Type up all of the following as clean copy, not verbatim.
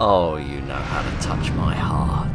Oh, you know how to touch my heart.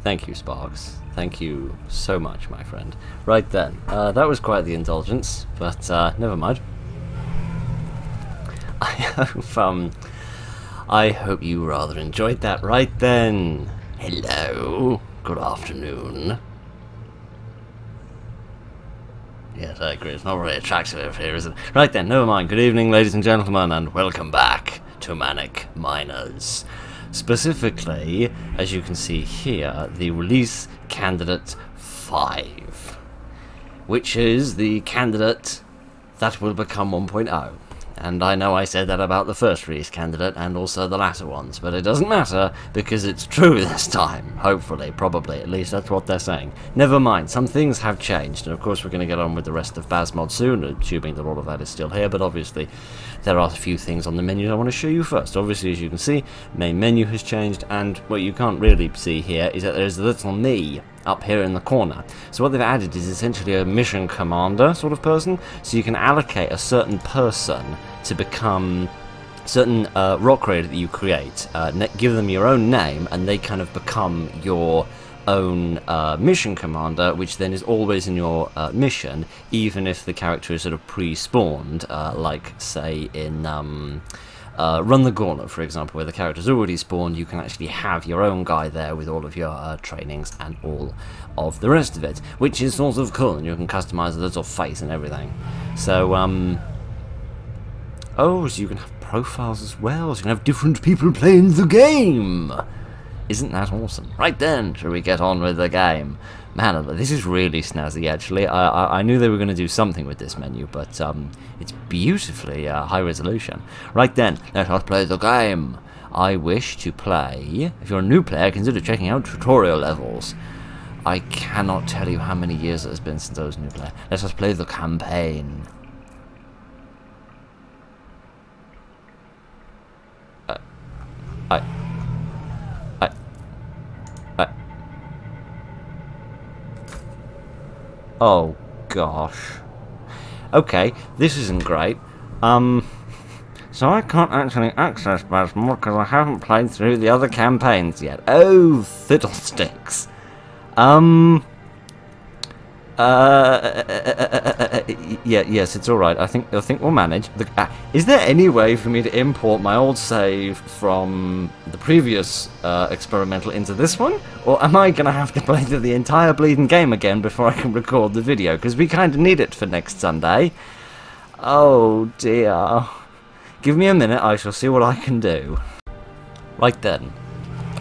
Thank you, Sparks. Thank you so much, my friend. Right then, that was quite the indulgence, but never mind. I hope you rather enjoyed that. Right then, hello, good afternoon. Yes, I agree. It's not very attractive over here, is it? Right then, never mind. Good evening, ladies and gentlemen, and welcome back to Manic Miners. Specifically, as you can see here, the release candidate 5, which is the candidate that will become 1.0. And I know I said that about the first release candidate and also the latter ones, but it doesn't matter because it's true this time. Hopefully, probably, at least that's what they're saying. Never mind, some things have changed, and of course we're going to get on with the rest of Basmod soon, assuming that all of that is still here, but obviously there are a few things on the menu I want to show you first. Obviously, as you can see, main menu has changed, and what you can't really see here is that there's a little me up here in the corner. So what they've added is essentially a mission commander sort of person, so you can allocate a certain person to become certain rock raid that you create, give them your own name, and they kind of become your own mission commander, which then is always in your mission, even if the character is sort of pre-spawned, like say in Run the Gauntlet, for example, where the character's already spawned. You can actually have your own guy there with all of your trainings and all of the rest of it, which is sort of cool, and you can customize the little face and everything. So, oh, so you can have profiles as well, so you can have different people playing the game! Isn't that awesome? Right then, shall we get on with the game? Man, this is really snazzy, actually. I knew they were going to do something with this menu, but it's beautifully high resolution. Right then, let us play the game. I wish to play... If you're a new player, consider checking out tutorial levels. I cannot tell you how many years it has been since I was a new player. Let us play the campaign. Oh gosh. Okay, this isn't great. So I can't actually access Basmod because I haven't played through the other campaigns yet. Oh, fiddlesticks. Yes, it's alright. I think we'll manage. Is there any way for me to import my old save from the previous experimental into this one? Or am I going to have to play through the entire bleeding game again before I can record the video? Because we kind of need it for next Sunday. Oh dear. Give me a minute, I shall see what I can do. Right then.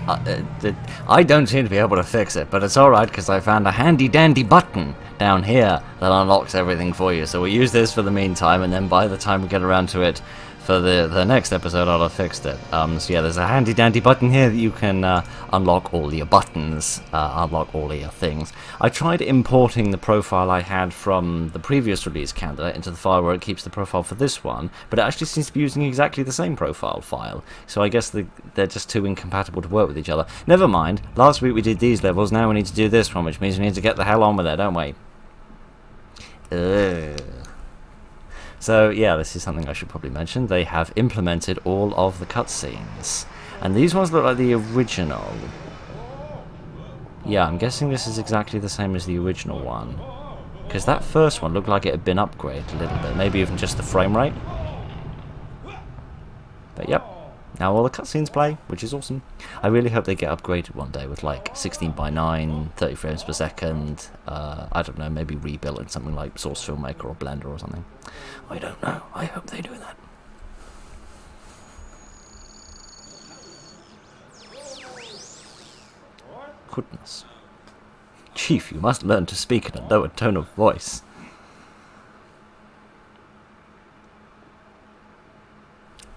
I don't seem to be able to fix it, but it's alright because I found a handy dandy button down here that unlocks everything for you. So we'll use this for the meantime, and then by the time we get around to it for the next episode, I'll have fixed it. So yeah, there's a handy dandy button here that you can unlock all your buttons, unlock all your things. I tried importing the profile I had from the previous release candidate into the file where it keeps the profile for this one, but it actually seems to be using exactly the same profile file. So I guess they're just too incompatible to work with each other. Never mind, last week we did these levels, now we need to do this one, which means we need to get the hell on with it, don't we? So yeah, this is something I should probably mention. They have implemented all of the cutscenes. And these ones look like the original. Yeah, I'm guessing this is exactly the same as the original one. Because that first one looked like it had been upgraded a little bit. Maybe even just the frame rate. But yep, now all the cutscenes play, which is awesome. I really hope they get upgraded one day with like 16:9, 30 frames per second. I don't know, maybe rebuilt in something like Source Filmmaker or Blender or something. I don't know. I hope they do that. Goodness. Chief, you must learn to speak in a lower tone of voice.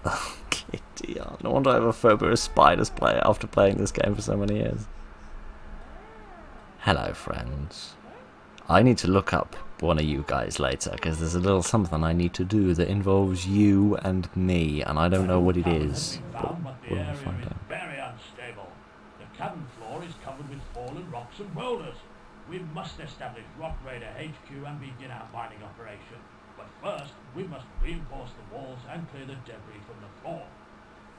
Oh, kitty, no wonder I have a phobia of spiders after playing this game for so many years. Hello, friends. I need to look up one of you guys later, because there's a little something I need to do that involves you and me, and I don't know what it is. But we'll find out. Very unstable. The cabin floor is covered with fallen rocks and boulders. We must establish Rock Raider HQ and begin our mining operation. But first, we must reinforce the walls and clear the debris from the floor.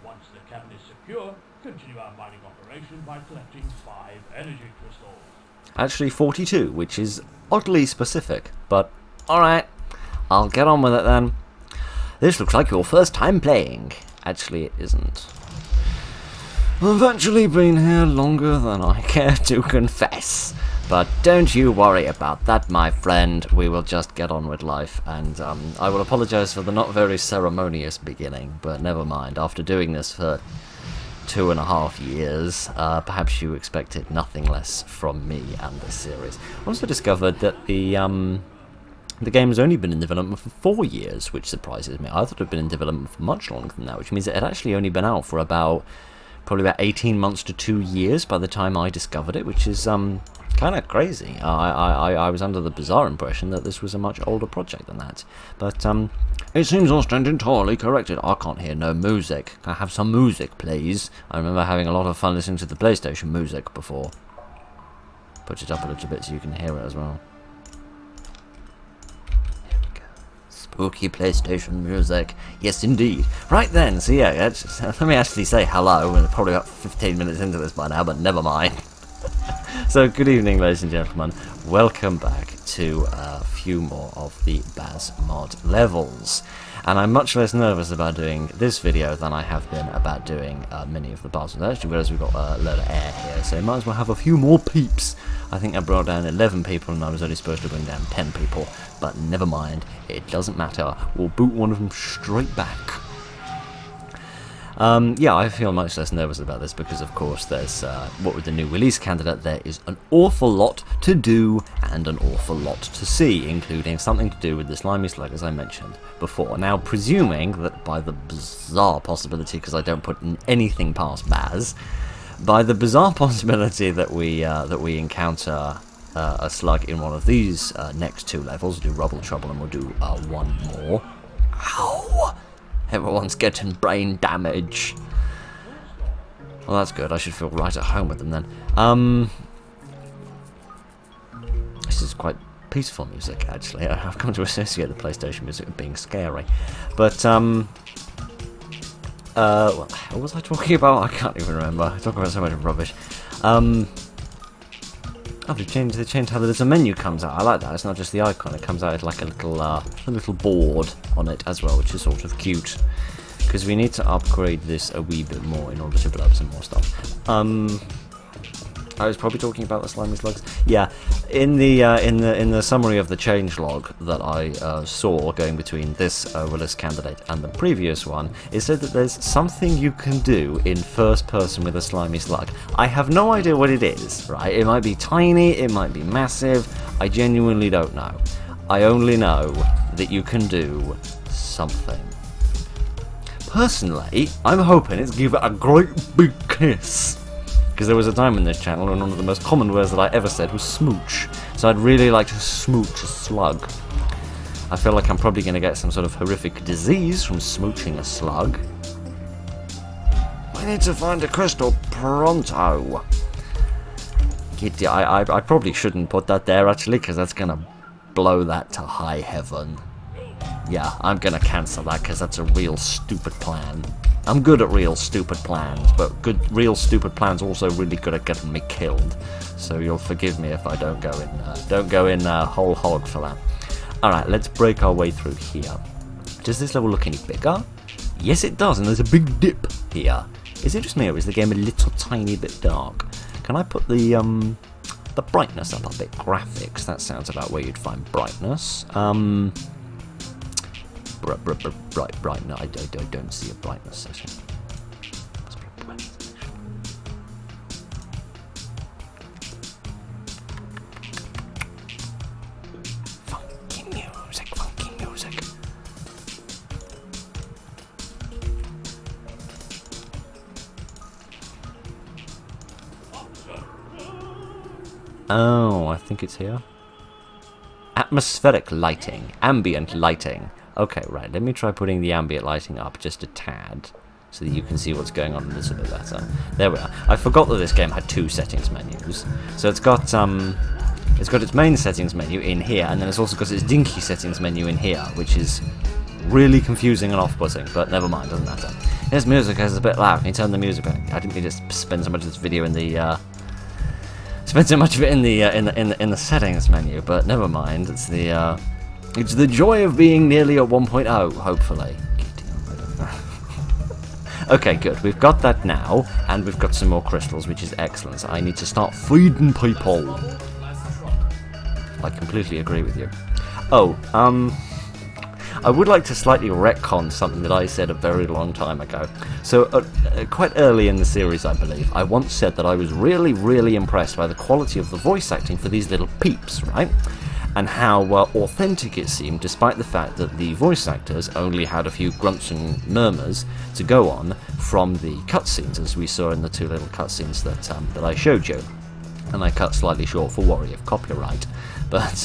Once the cabin is secure, continue our mining operation by collecting 5 energy crystals. Actually 42, which is oddly specific, but alright, I'll get on with it then. This looks like your first time playing. Actually, it isn't. I've actually been here longer than I care to confess. But don't you worry about that, my friend. We will just get on with life, and I will apologise for the not very ceremonious beginning, but never mind. After doing this for 2.5 years, perhaps you expected nothing less from me and this series. I also discovered that the game has only been in development for 4 years, which surprises me. I thought it had been in development for much longer than that, which means it had actually only been out for probably about 18 months to 2 years by the time I discovered it, which is kind of crazy. I was under the bizarre impression that this was a much older project than that. But it seems Austin entirely corrected. I can't hear no music. Can I have some music, please? I remember having a lot of fun listening to the PlayStation music before. Put it up a little bit so you can hear it as well. Here we go. Spooky PlayStation music. Yes, indeed. Right then, so yeah, let me actually say hello. We're probably about 15 minutes into this by now, but never mind. So, good evening, ladies and gentlemen. Welcome back to a few more of the Baz mod levels. And I'm much less nervous about doing this video than I have been about doing many of the past ones. I actually realised we've got a load of air here, so might as well have a few more peeps. I think I brought down 11 people and I was only supposed to bring down 10 people. But never mind, it doesn't matter. We'll boot one of them straight back. Yeah, I feel much less nervous about this because, of course, there's, what with the new release candidate, there is an awful lot to do and an awful lot to see, including something to do with the slimy slug, as I mentioned before. Now, presuming that by the bizarre possibility, because I don't put anything past Baz, by the bizarre possibility that we encounter a slug in one of these next 2 levels, we'll do Rubble Trouble and we'll do one more. Ow! Everyone's getting brain damage. Well, that's good. I should feel right at home with them then. This is quite peaceful music, actually. I've come to associate the PlayStation music with being scary. But, what the hell was I talking about? I can't even remember. I talk about so much rubbish. Oh, they changed how there's a menu comes out. I like that. It's not just the icon. It comes out with like a little board on it as well, which is sort of cute. Because we need to upgrade this a wee bit more in order to build up some more stuff. I was probably talking about the slimy slugs. Yeah, in the summary of the changelog that I saw going between this release candidate and the previous one, it said that there's something you can do in first person with a slimy slug. I have no idea what it is, right? It might be tiny, it might be massive. I genuinely don't know. I only know that you can do something. Personally, I'm hoping it's give it a great big kiss. Because there was a time in this channel when one of the most common words that I ever said was smooch. So I'd really like to smooch a slug. I feel like I'm probably going to get some sort of horrific disease from smooching a slug. We need to find a crystal pronto. I probably shouldn't put that there actually, because that's going to blow that to high heaven. Yeah, I'm going to cancel that because that's a real stupid plan. I'm good at real stupid plans, but real stupid plans also really good at getting me killed. So you'll forgive me if I don't go in whole hog for that. All right, let's break our way through here. Does this level look any bigger? Yes, it does, and there's a big dip here. Is it just me, or is the game a little tiny bit dark? Can I put the brightness up a bit? Graphics. That sounds about where you'd find brightness. Bright. No, I don't see a brightness section. Funky music. Oh, I think it's here. Atmospheric lighting, ambient lighting. Okay, right, let me try putting the ambient lighting up just a tad, so that you can see what's going on a little bit better. There we are. I forgot that this game had two settings menus. So it's got its main settings menu in here, and then it's also got its dinky settings menu in here, which is really confusing and off-putting, but never mind, doesn't matter. This music is a bit loud. Can you turn the music back? I didn't mean to spend so much of this video in the in the settings menu, but never mind. It's the joy of being nearly at 1.0, hopefully. Okay, good. We've got that now, and we've got some more crystals, which is excellent. So I need to start feeding people. I completely agree with you. Oh, I would like to slightly retcon something that I said a very long time ago. So, quite early in the series, I believe, I once said that I was really, really impressed by the quality of the voice acting for these little peeps, right? And how authentic it seemed, despite the fact that the voice actors only had a few grunts and murmurs to go on from the cutscenes, as we saw in the two little cutscenes that I showed you. And I cut slightly short for worry of copyright, but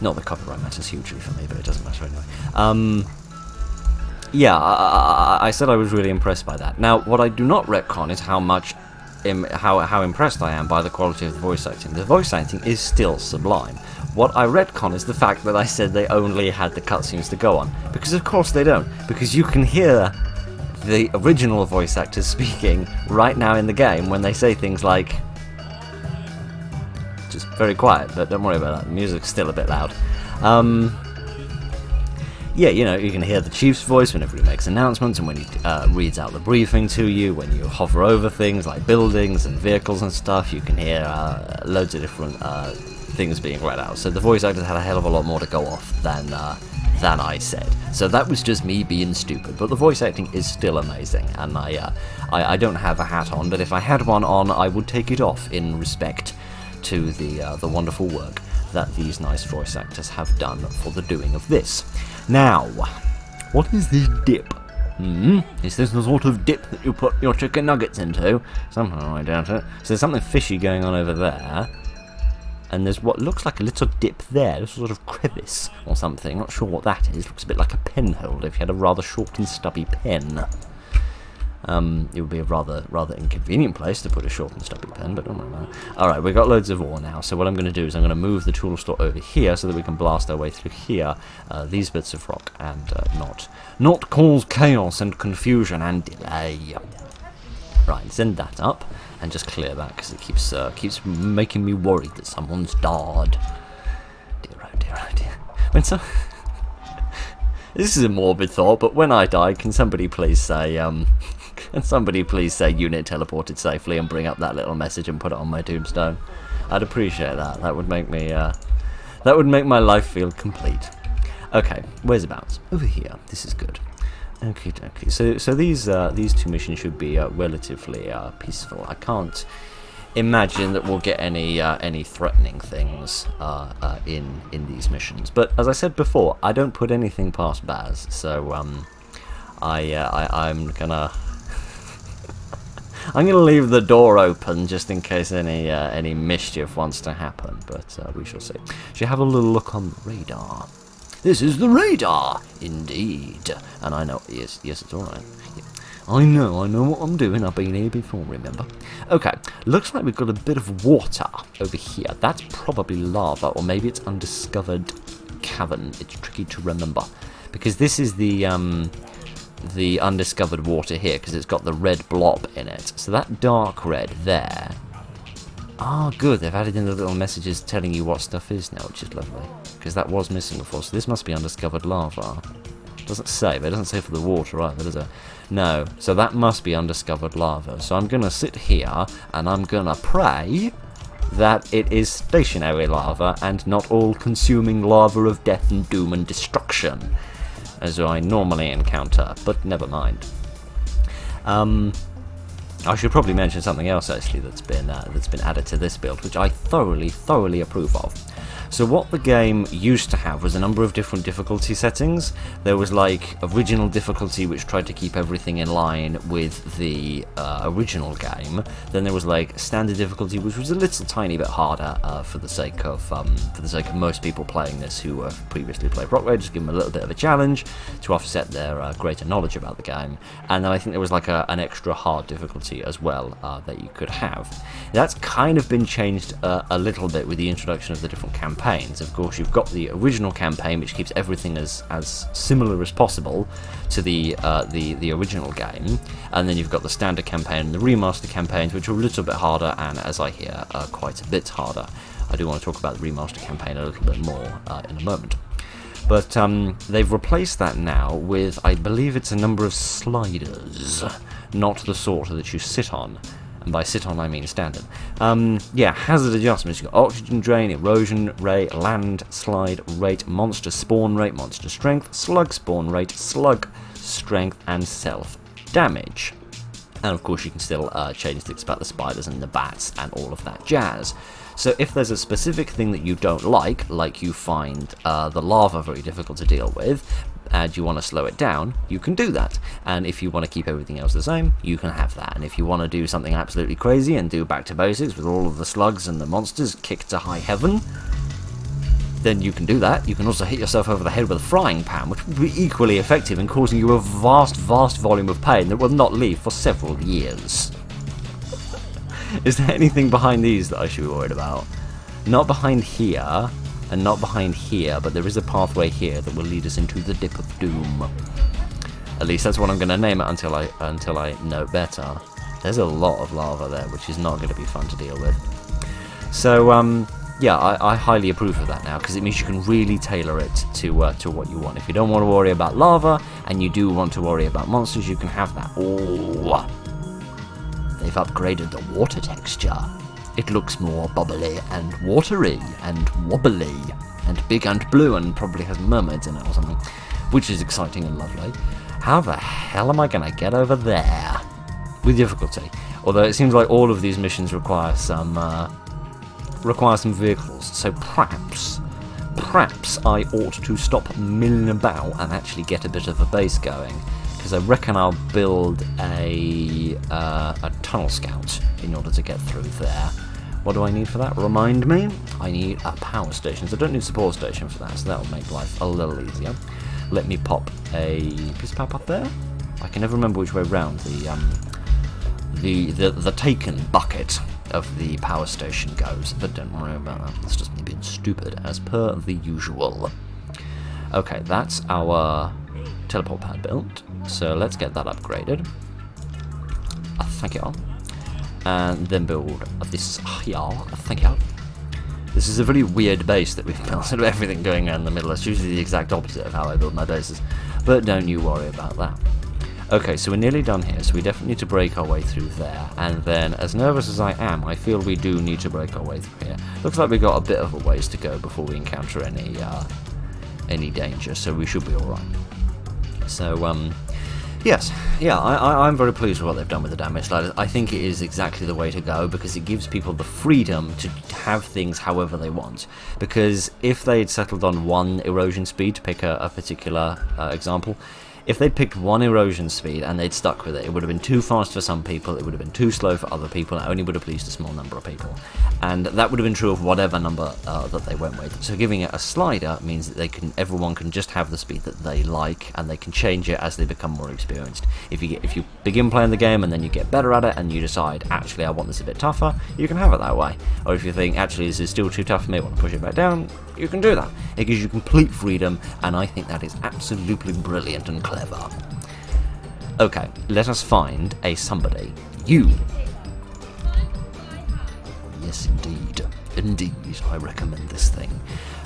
not that copyright matters hugely for me, but it doesn't matter anyway. Yeah, I said I was really impressed by that. Now, what I do not retcon is how impressed I am by the quality of the voice acting. The voice acting is still sublime. What I retcon is the fact that I said they only had the cutscenes to go on. Because of course they don't. Because you can hear the original voice actors speaking right now in the game when they say things like... Just very quiet, but don't worry about that. The music's still a bit loud. Yeah, you know, you can hear the Chief's voice whenever he makes announcements and when he reads out the briefing to you, when you hover over things like buildings and vehicles and stuff, you can hear loads of different things being read out. So the voice actors had a hell of a lot more to go off than I said. So that was just me being stupid, but the voice acting is still amazing, and I don't have a hat on, but if I had one on, I would take it off in respect to the wonderful work that these nice voice actors have done for the doing of this. Now, what is this dip? Is this the sort of dip that you put your chicken nuggets into? Somehow I doubt it. So there's something fishy going on over there. And there's what looks like a little dip there. This sort of crevice or something. Not sure what that is. Looks a bit like a pen holder if you had a rather short and stubby pen. It would be a rather inconvenient place to put a short and stubby pen, but don't worry about it. Alright, we've got loads of ore now, so what I'm going to do is I'm going to move the tool store over here so that we can blast our way through here, these bits of rock, and not cause chaos and confusion and delay. Right, send that up, and just clear that, because it keeps making me worried that someone's died. Dear oh dear oh dear. When so... This is a morbid thought, but when I die, can somebody please say, Can somebody please say unit teleported safely and bring up that little message and put it on my tombstone? I'd appreciate that. That would make me, that would make my life feel complete. Okay, where's abouts? Over here. This is good. Okay, okay. So these two missions should be relatively peaceful. I can't imagine that we'll get any threatening things in these missions. But as I said before, I don't put anything past Baz. So I'm gonna I'm gonna leave the door open just in case any mischief wants to happen. But we shall see. Should you have a little look on the radar? This is the radar, indeed. And I know, yes, it's alright. Yeah. I know what I'm doing. I've been here before, remember? Okay, looks like we've got a bit of water over here. That's probably lava, or maybe it's undiscovered cavern. It's tricky to remember. Because this is the undiscovered water here, because it's got the red blob in it. So that dark red there... Ah, good, they've added in the little messages telling you what stuff is now, which is lovely. Because that was missing before, so this must be undiscovered lava. Doesn't say, but it doesn't say for the water either, does it? No, so that must be undiscovered lava. So I'm going to sit here, and I'm going to pray that it is stationary lava, and not all-consuming lava of death and doom and destruction, as I normally encounter, but never mind. I should probably mention something else actually that's been added to this build, which I thoroughly approve of. So what the game used to have was a number of different difficulty settings. There was like original difficulty, which tried to keep everything in line with the original game. Then there was like standard difficulty, which was a little tiny bit harder for the sake of most people playing this who have previously played Rock Raid, just give them a little bit of a challenge to offset their greater knowledge about the game. And then I think there was like an extra hard difficulty as well that you could have. That's kind of been changed a little bit with the introduction of the different campaigns. Of course, you've got the original campaign, which keeps everything as similar as possible to the original game, and then you've got the standard campaign and the remaster campaigns, which are a little bit harder, and as I hear, quite a bit harder. I do want to talk about the remaster campaign a little bit more in a moment. But they've replaced that now with, I believe it's a number of sliders, not the sort that you sit on. And by sit on I mean standard. Yeah, hazard adjustments. You've got oxygen drain, erosion rate, landslide rate, monster spawn rate, monster strength, slug spawn rate, slug strength, and self damage. And of course you can still change things about the spiders and the bats and all of that jazz. So if there's a specific thing that you don't like you find the lava very difficult to deal with, and you want to slow it down, you can do that. And if you want to keep everything else the same, you can have that. And if you want to do something absolutely crazy and do back to basics with all of the slugs and the monsters kicked to high heaven, then you can do that. You can also hit yourself over the head with a frying pan, which will be equally effective in causing you a vast volume of pain that will not leave for several years. Is there anything behind these that I should be worried about? Not behind here, and not behind here, but there is a pathway here that will lead us into the Dip of Doom. At least that's what I'm going to name it until I know better. There's a lot of lava there, which is not going to be fun to deal with. So, yeah, I highly approve of that now, because it means you can really tailor it to what you want. If you don't want to worry about lava, and you do want to worry about monsters, you can have that. Oh, they've upgraded the water texture. It looks more bubbly and watery and wobbly and big and blue and probably has mermaids in it or something, which is exciting and lovely. How the hell am I going to get over there? With difficulty. Although it seems like all of these missions require some vehicles, so perhaps I ought to stop milling about and actually get a bit of a base going. Because I reckon I'll build a tunnel scout in order to get through there. What do I need for that? Remind me. I need a power station. So I don't need a support station for that, so that will make life a little easier. Let me pop a piece of power up there. I can never remember which way round the taken bucket of the power station goes, but don't worry about that. It's just me being stupid, as per the usual. Okay, that's our teleport pad built, so let's get that upgraded. Thank you. And then build this here. Thank you. This is a very weird base that we've built, sort of everything going on in the middle. It's usually the exact opposite of how I build my bases, but don't you worry about that. Okay, so we're nearly done here, so we definitely need to break our way through there. And then, as nervous as I am, I feel we do need to break our way through here. Looks like we've got a bit of a ways to go before we encounter any danger, so we should be alright. So, yes, yeah, I'm very pleased with what they've done with the damage sliders. I think it is exactly the way to go, because it gives people the freedom to have things however they want. Because if they'd settled on one erosion speed, to pick a particular example, if they'd picked one erosion speed and they'd stuck with it, it would have been too fast for some people, it would have been too slow for other people, and it only would have pleased a small number of people. And that would have been true of whatever number that they went with. So giving it a slider means that everyone can just have the speed that they like, and they can change it as they become more experienced. If you begin playing the game and then you get better at it and you decide, actually I want this a bit tougher, you can have it that way. Or if you think, actually this is still too tough for me, I want to push it back down, you can do that. It gives you complete freedom, and I think that is absolutely brilliant and clever. Okay, let us find a somebody. You! Yes, indeed. Indeed, I recommend this thing.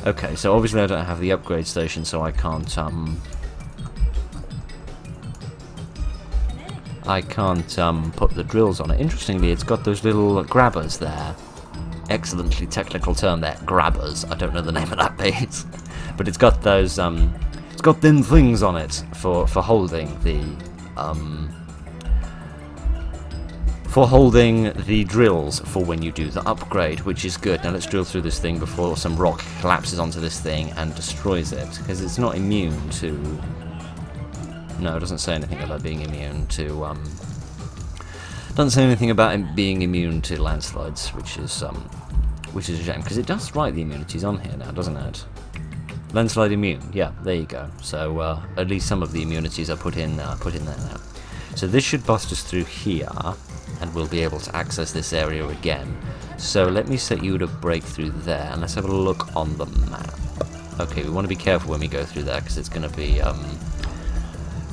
Okay, so obviously I don't have the upgrade station, so I can't put the drills on it. Interestingly, it's got those little grabbers there. Excellently technical term there, grabbers. I don't know the name of that piece, but it's got those it's got them things on it for holding the drills for when you do the upgrade, which is good. Now let's drill through this thing before some rock collapses onto this thing and destroys it, because it's not immune to. No, it doesn't say anything about being immune to. Doesn't say anything about it being immune to landslides, which is a shame, because it does write the immunities on here now, doesn't it? Landslide immune, yeah, there you go. So at least some of the immunities are put in there now. So this should bust us through here, and we'll be able to access this area again. So let me set you to break through there, and let's have a look on the map. Okay, we want to be careful when we go through there, because it's going to be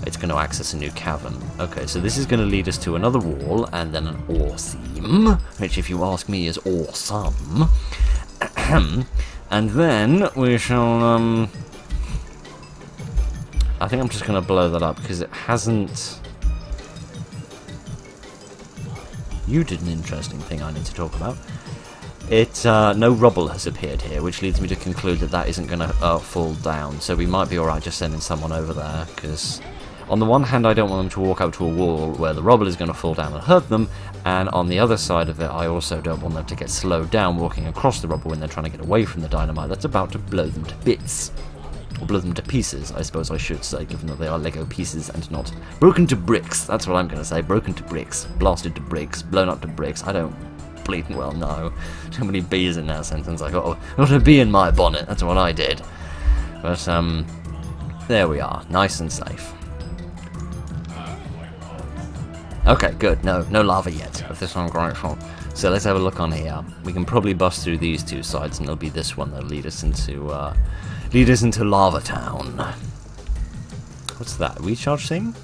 it's going to access a new cavern. Okay, so this is going to lead us to another wall, and then an ore seam, which if you ask me is awesome. And then we shall, I think I'm just going to blow that up, because it hasn't. You did an interesting thing I need to talk about. No rubble has appeared here, which leads me to conclude that that isn't going to fall down, so we might be alright just sending someone over there, because on the one hand I don't want them to walk up to a wall where the rubble is going to fall down and hurt them, and on the other side of it I also don't want them to get slowed down walking across the rubble when they're trying to get away from the dynamite that's about to blow them to bits. Or blow them to pieces, I suppose I should say, given that they are Lego pieces and not broken to bricks. That's what I'm going to say, broken to bricks, blasted to bricks, blown up to bricks. I don't bleeding well know. Too many B's in that sentence. I got a bee in my bonnet, that's what I did. But, there we are, nice and safe. Okay, good, no lava yet, if this one grateful. So let's have a look on here. We can probably bust through these two sides, and it'll be this one that'll lead us into Lava Town. What's that? Recharge thing?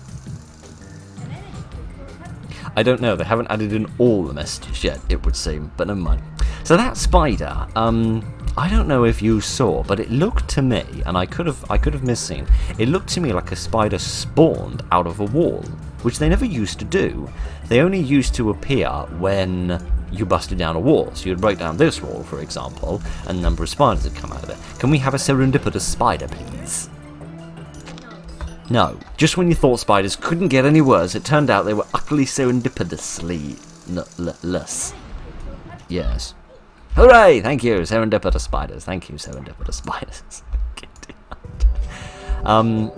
I don't know. They haven't added in all the messages yet, it would seem, but never mind. So that spider, I don't know if you saw, but it looked to me, and I could have misseen. It looked to me like a spider spawned out of a wall, which they never used to do. They only used to appear when you busted down a wall. So you'd break down this wall, for example, and a number of spiders would come out of it. Can we have a serendipitous spider, please? No. Just when you thought spiders couldn't get any worse, it turned out they were utterly serendipitously less. Yes. Hooray! Thank you, serendipitous spiders. Thank you, serendipitous spiders.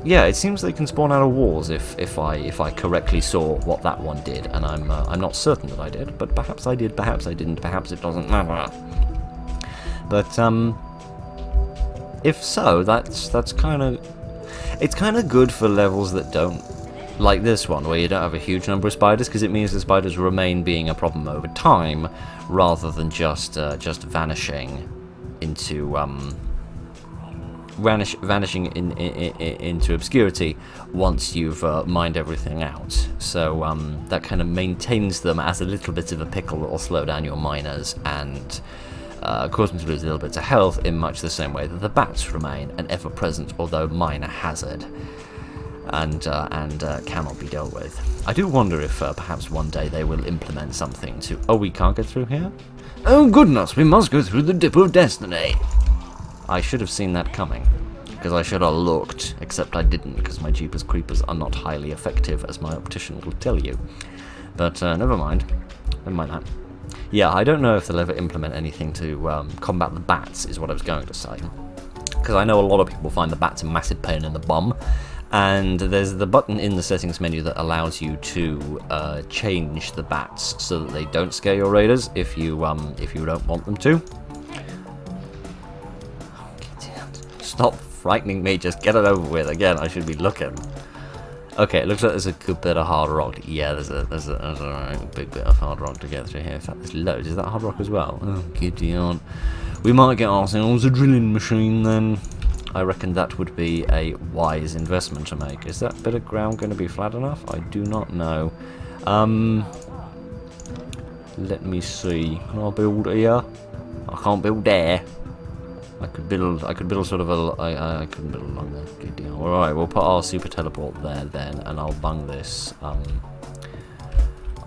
Yeah, it seems they can spawn out of walls if I correctly saw what that one did, and I'm not certain that I did, but perhaps I did, perhaps I didn't, perhaps it doesn't matter. But if so, that's kind of good for levels that don't, like this one, where you don't have a huge number of spiders, because it means the spiders remain being a problem over time, rather than just vanishing into vanishing into obscurity once you've mined everything out. So that kind of maintains them as a little bit of a pickle that will slow down your miners and cause them to lose a little bit of health in much the same way that the bats remain an ever-present, although minor hazard. and cannot be dealt with. I do wonder if perhaps one day they will implement something to... Oh, we can't get through here? Oh goodness, we must go through the Dip of Destiny! I should have seen that coming, because I should have looked, except I didn't, because my Jeepers Creepers are not highly effective, as my optician will tell you. But never mind. Never mind that. Yeah, I don't know if they'll ever implement anything to combat the bats, is what I was going to say. Because I know a lot of people find the bats a massive pain in the bum, and there's the button in the settings menu that allows you to change the bats so that they don't scare your raiders if you don't want them to. Stop frightening me, just get it over with. Again, I should be looking. Okay, it looks like there's a good bit of hard rock. Yeah, there's a big bit of hard rock to get through here. In fact, there's loads. Is that hard rock as well? Oh, giddy on. We might get ourselves a drilling machine then. I reckon that would be a wise investment to make. Is that bit of ground going to be flat enough? I do not know. Let me see. Can I build here? I can't build there. I could build sort of a. I couldn't build along there. Good deal. All right, we'll put our super teleport there then, and I'll bung this.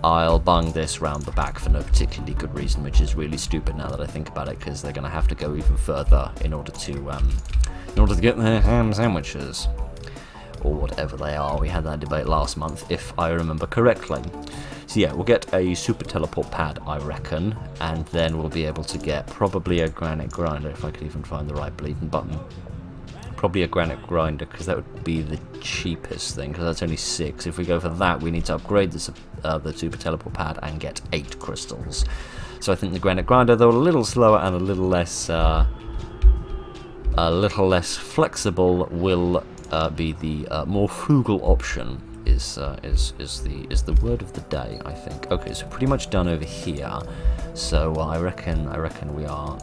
I'll bung this round the back for no particularly good reason, which is really stupid now that I think about it, because they're going to have to go even further in order to get their ham sandwiches, or whatever they are. We had that debate last month, if I remember correctly. So yeah, we'll get a super teleport pad, I reckon, and then we'll be able to get probably a granite grinder, if I could even find the right bleeding button. Probably a granite grinder, because that would be the cheapest thing, because that's only 6. If we go for that, we need to upgrade the super teleport pad and get 8 crystals. So I think the granite grinder, though a little slower and a little less flexible, will be the more frugal option. Is the word of the day, I think. Okay, so pretty much done over here. So I reckon we are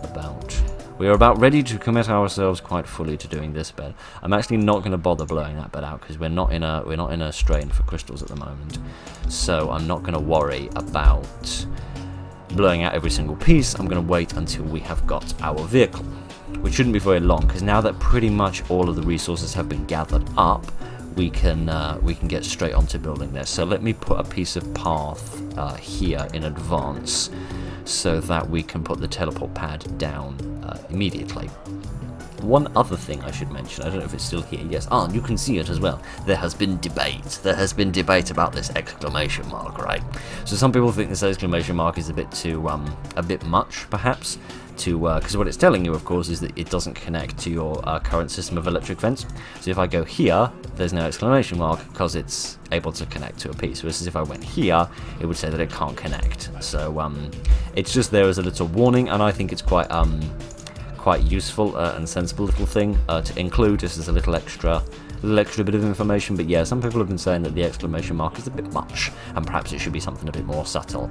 about ready to commit ourselves quite fully to doing this bed. I'm actually not going to bother blowing that bed out because we're not in a strain for crystals at the moment. So I'm not going to worry about blowing out every single piece. I'm going to wait until we have got our vehicle, which shouldn't be very long, because now that pretty much all of the resources have been gathered up, we can get straight onto building this. So let me put a piece of path here in advance, so that we can put the teleport pad down immediately. One other thing I should mention, I don't know if it's still here. Yes, you can see it as well. There has been debate. There has been debate about this exclamation mark, right? So some people think this exclamation mark is a bit much, perhaps, because what it's telling you, of course, is that it doesn't connect to your current system of electric fence. So if I go here, there's no exclamation mark because it's able to connect to a piece. Whereas if I went here, it would say that it can't connect. So it's just there as a little warning, and I think it's quite useful and sensible little thing to include, just as a little extra bit of information. But yeah, some people have been saying that the exclamation mark is a bit much, and perhaps it should be something a bit more subtle.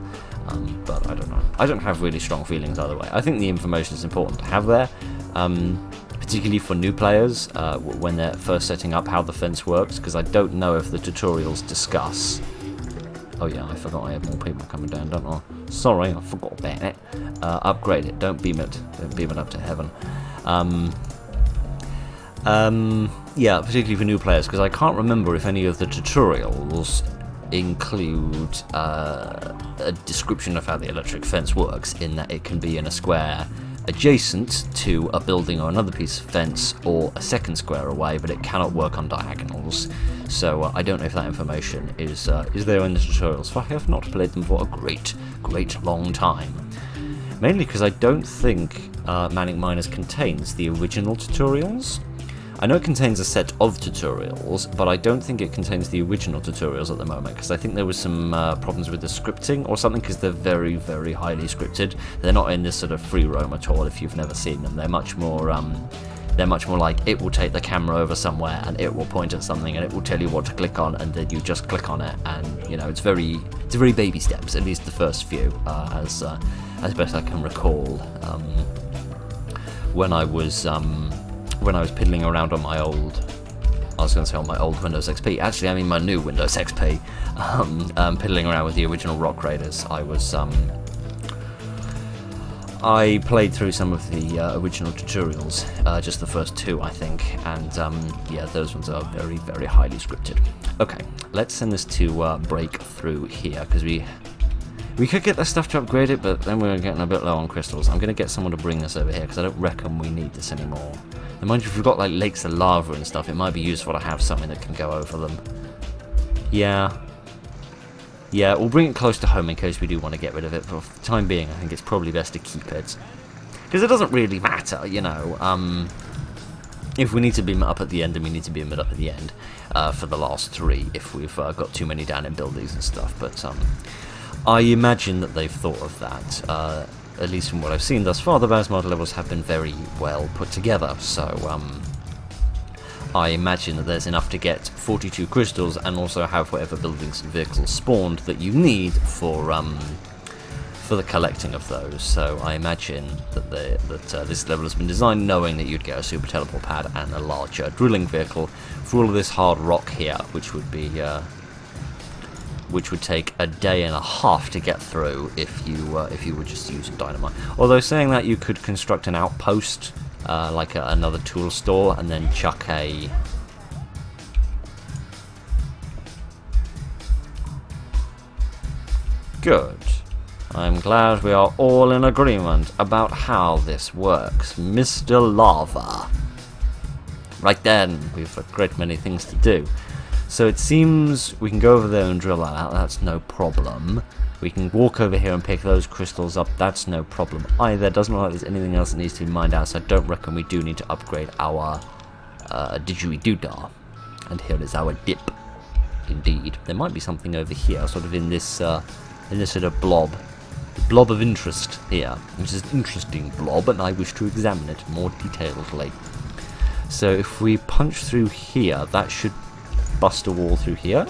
But I don't know. I don't have really strong feelings either way. I think the information is important to have there, particularly for new players when they're first setting up how the fence works, because I don't know if the tutorials discuss. Oh yeah, I forgot I have more people coming down, don't I? Sorry, I forgot about it. Upgrade it, don't beam it up to heaven. Yeah, particularly for new players, because I can't remember if any of the tutorials include a description of how the electric fence works, in that it can be in a square adjacent to a building or another piece of fence, or a second square away, but it cannot work on diagonals. So I don't know if that information is there in the tutorials, for I have not played them for a great long time. Mainly because I don't think Manic Miners contains the original tutorials. I know it contains a set of tutorials, but I don't think it contains the original tutorials at the moment, because I think there was some problems with the scripting or something, because they're very highly scripted. They're not in this sort of free roam at all if you've never seen them. They're much more like, it will take the camera over somewhere and it will point at something and it will tell you what to click on, and then you just click on it, and you know, it's very baby steps, at least the first few, as best I can recall. When I was piddling around on my old, on my old Windows XP. Actually, I mean my new Windows XP. Piddling around with the original Rock Raiders. I I played through some of the original tutorials, just the first 2 I think, and yeah, those ones are very, very highly scripted. Okay, let's send this to break through here, because we could get the stuff to upgrade it, but then we're getting a bit low on crystals. I'm going to get someone to bring this over here, because I don't reckon we need this anymore. And mind you, if we've got like lakes of lava and stuff, it might be useful to have something that can go over them. Yeah. Yeah, we'll bring it close to home in case we do want to get rid of it, but for the time being I think it's probably best to keep it. Because it doesn't really matter, you know. If we need to beam it up at the end, then we need to beam it up at the end for the last 3, if we've got too many down in buildings and stuff. But I imagine that they've thought of that. At least from what I've seen thus far, the base model levels have been very well put together, so I imagine that there's enough to get 42 crystals and also have whatever buildings and vehicles spawned that you need for the collecting of those. So I imagine that this level has been designed knowing that you'd get a super teleport pad and a larger drilling vehicle for all of this hard rock here, which would be which would take a day and a half to get through if you were just using dynamite. Although saying that, you could construct an outpost, like another tool store, and then chuck a... Good. I'm glad we are all in agreement about how this works, Mr. Lava. Right then, we've a great many things to do. So it seems we can go over there and drill that out, that's no problem. We can walk over here and pick those crystals up, that's no problem either. Doesn't look like there's anything else that needs to be mined out, so I don't reckon we do need to upgrade our didgeridoo-dah. And here is our dip. Indeed. There might be something over here, sort of in this sort of blob of interest here, which is an interesting blob, and I wish to examine it more detailedly. So if we punch through here, that should bust a wall through here.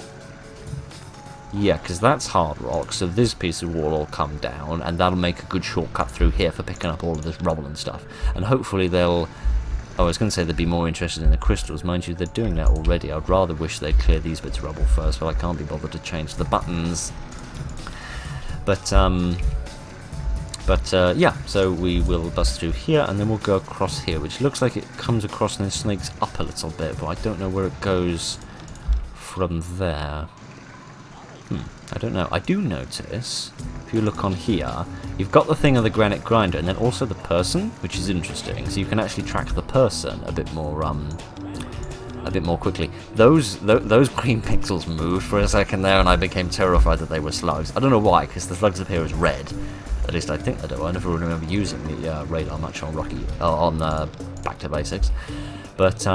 Yeah, because that's hard rock, so this piece of wall will come down, and that'll make a good shortcut through here for picking up all of this rubble and stuff. And hopefully they'll... Oh, I was going to say they'd be more interested in the crystals. Mind you, they're doing that already. I'd rather wish they'd clear these bits of rubble first, but I can't be bothered to change the buttons. But yeah, so we will bust through here, and then we'll go across here, which looks like it comes across and then snakes up a little bit, but I don't know where it goes from there. I don't know. I do notice, if you look on here, you've got the thing of the granite grinder, and then also the person, which is interesting, so you can actually track the person a bit more quickly. Those green pixels moved for a second there, and I became terrified that they were slugs. I don't know why, because the slugs appear as red. At least I think I do. I never remember using the radar much on Back to Basics. But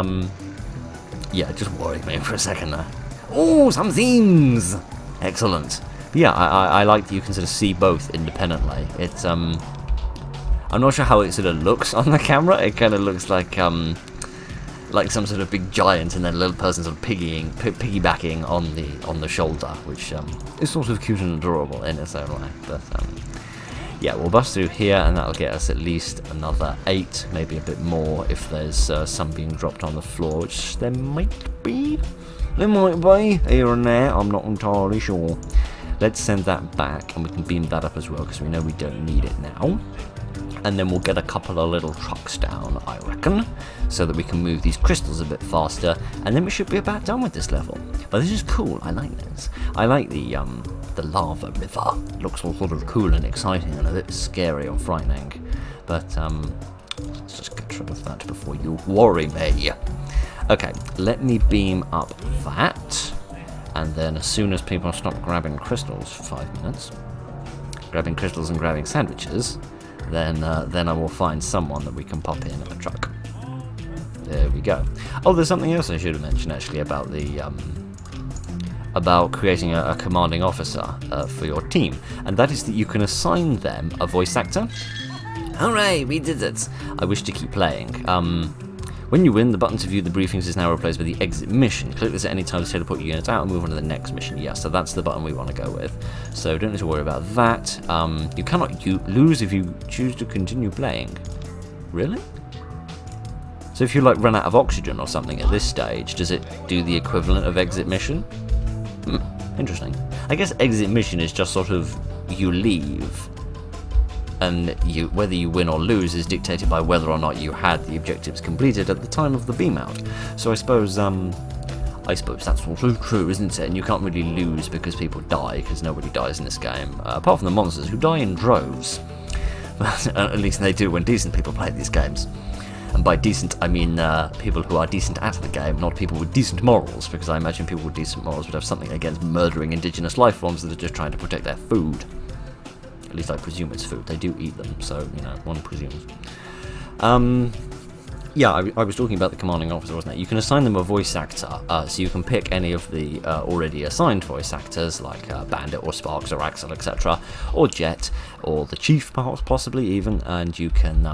yeah, it just worried me for a second there. Oh, some themes! Excellent. But yeah, I like that you can sort of see both independently. It's I'm not sure how it sort of looks on the camera. It kind of looks like some sort of big giant, and then a little person sort of piggybacking on the shoulder, which is sort of cute and adorable in its own way. But yeah, we'll bust through here, and that'll get us at least another 8, maybe a bit more if there's some being dropped on the floor, which there might be. There might be here and there. I'm not entirely sure. Let's send that back, and we can beam that up as well, because we know we don't need it now. And then we'll get a couple of little trucks down, I reckon, so that we can move these crystals a bit faster, and then we should be about done with this level. But this is cool. I like this. I like the lava river. It looks all sort of cool and exciting and a bit scary or frightening. But let's just get rid of that before you worry me. Okay, let me beam up that, and then as soon as people stop grabbing crystals for 5 minutes, grabbing crystals and grabbing sandwiches, then I will find someone that we can pop in a truck. There we go. Oh, there's something else I should have mentioned actually about the about creating a commanding officer for your team, and that is that you can assign them a voice actor. Hooray, we did it! I wish to keep playing. When you win, the button to view the briefings is now replaced by the exit mission. Click this at any time to teleport your units out and move on to the next mission. Yeah, so that's the button we want to go with. So don't need to worry about that. You cannot lose if you choose to continue playing. Really? So if you like run out of oxygen or something at this stage, does it do the equivalent of exit mission? Interesting. I guess exit mission is just sort of you leave. and whether you win or lose is dictated by whether or not you had the objectives completed at the time of the beam out. So I suppose that's also true, isn't it? And you can't really lose because people die, because nobody dies in this game, apart from the monsters, who die in droves. At least they do when decent people play these games. And by decent, I mean people who are decent at the game, not people with decent morals, because I imagine people with decent morals would have something against murdering indigenous life forms that are just trying to protect their food. At least I presume it's food. They do eat them, so, you know, one presumes. Yeah, I was talking about the commanding officer, wasn't it? You can assign them a voice actor, so you can pick any of the already assigned voice actors, like Bandit or Sparks or Axel, etc., or Jet, or the Chief, perhaps, possibly even, and you can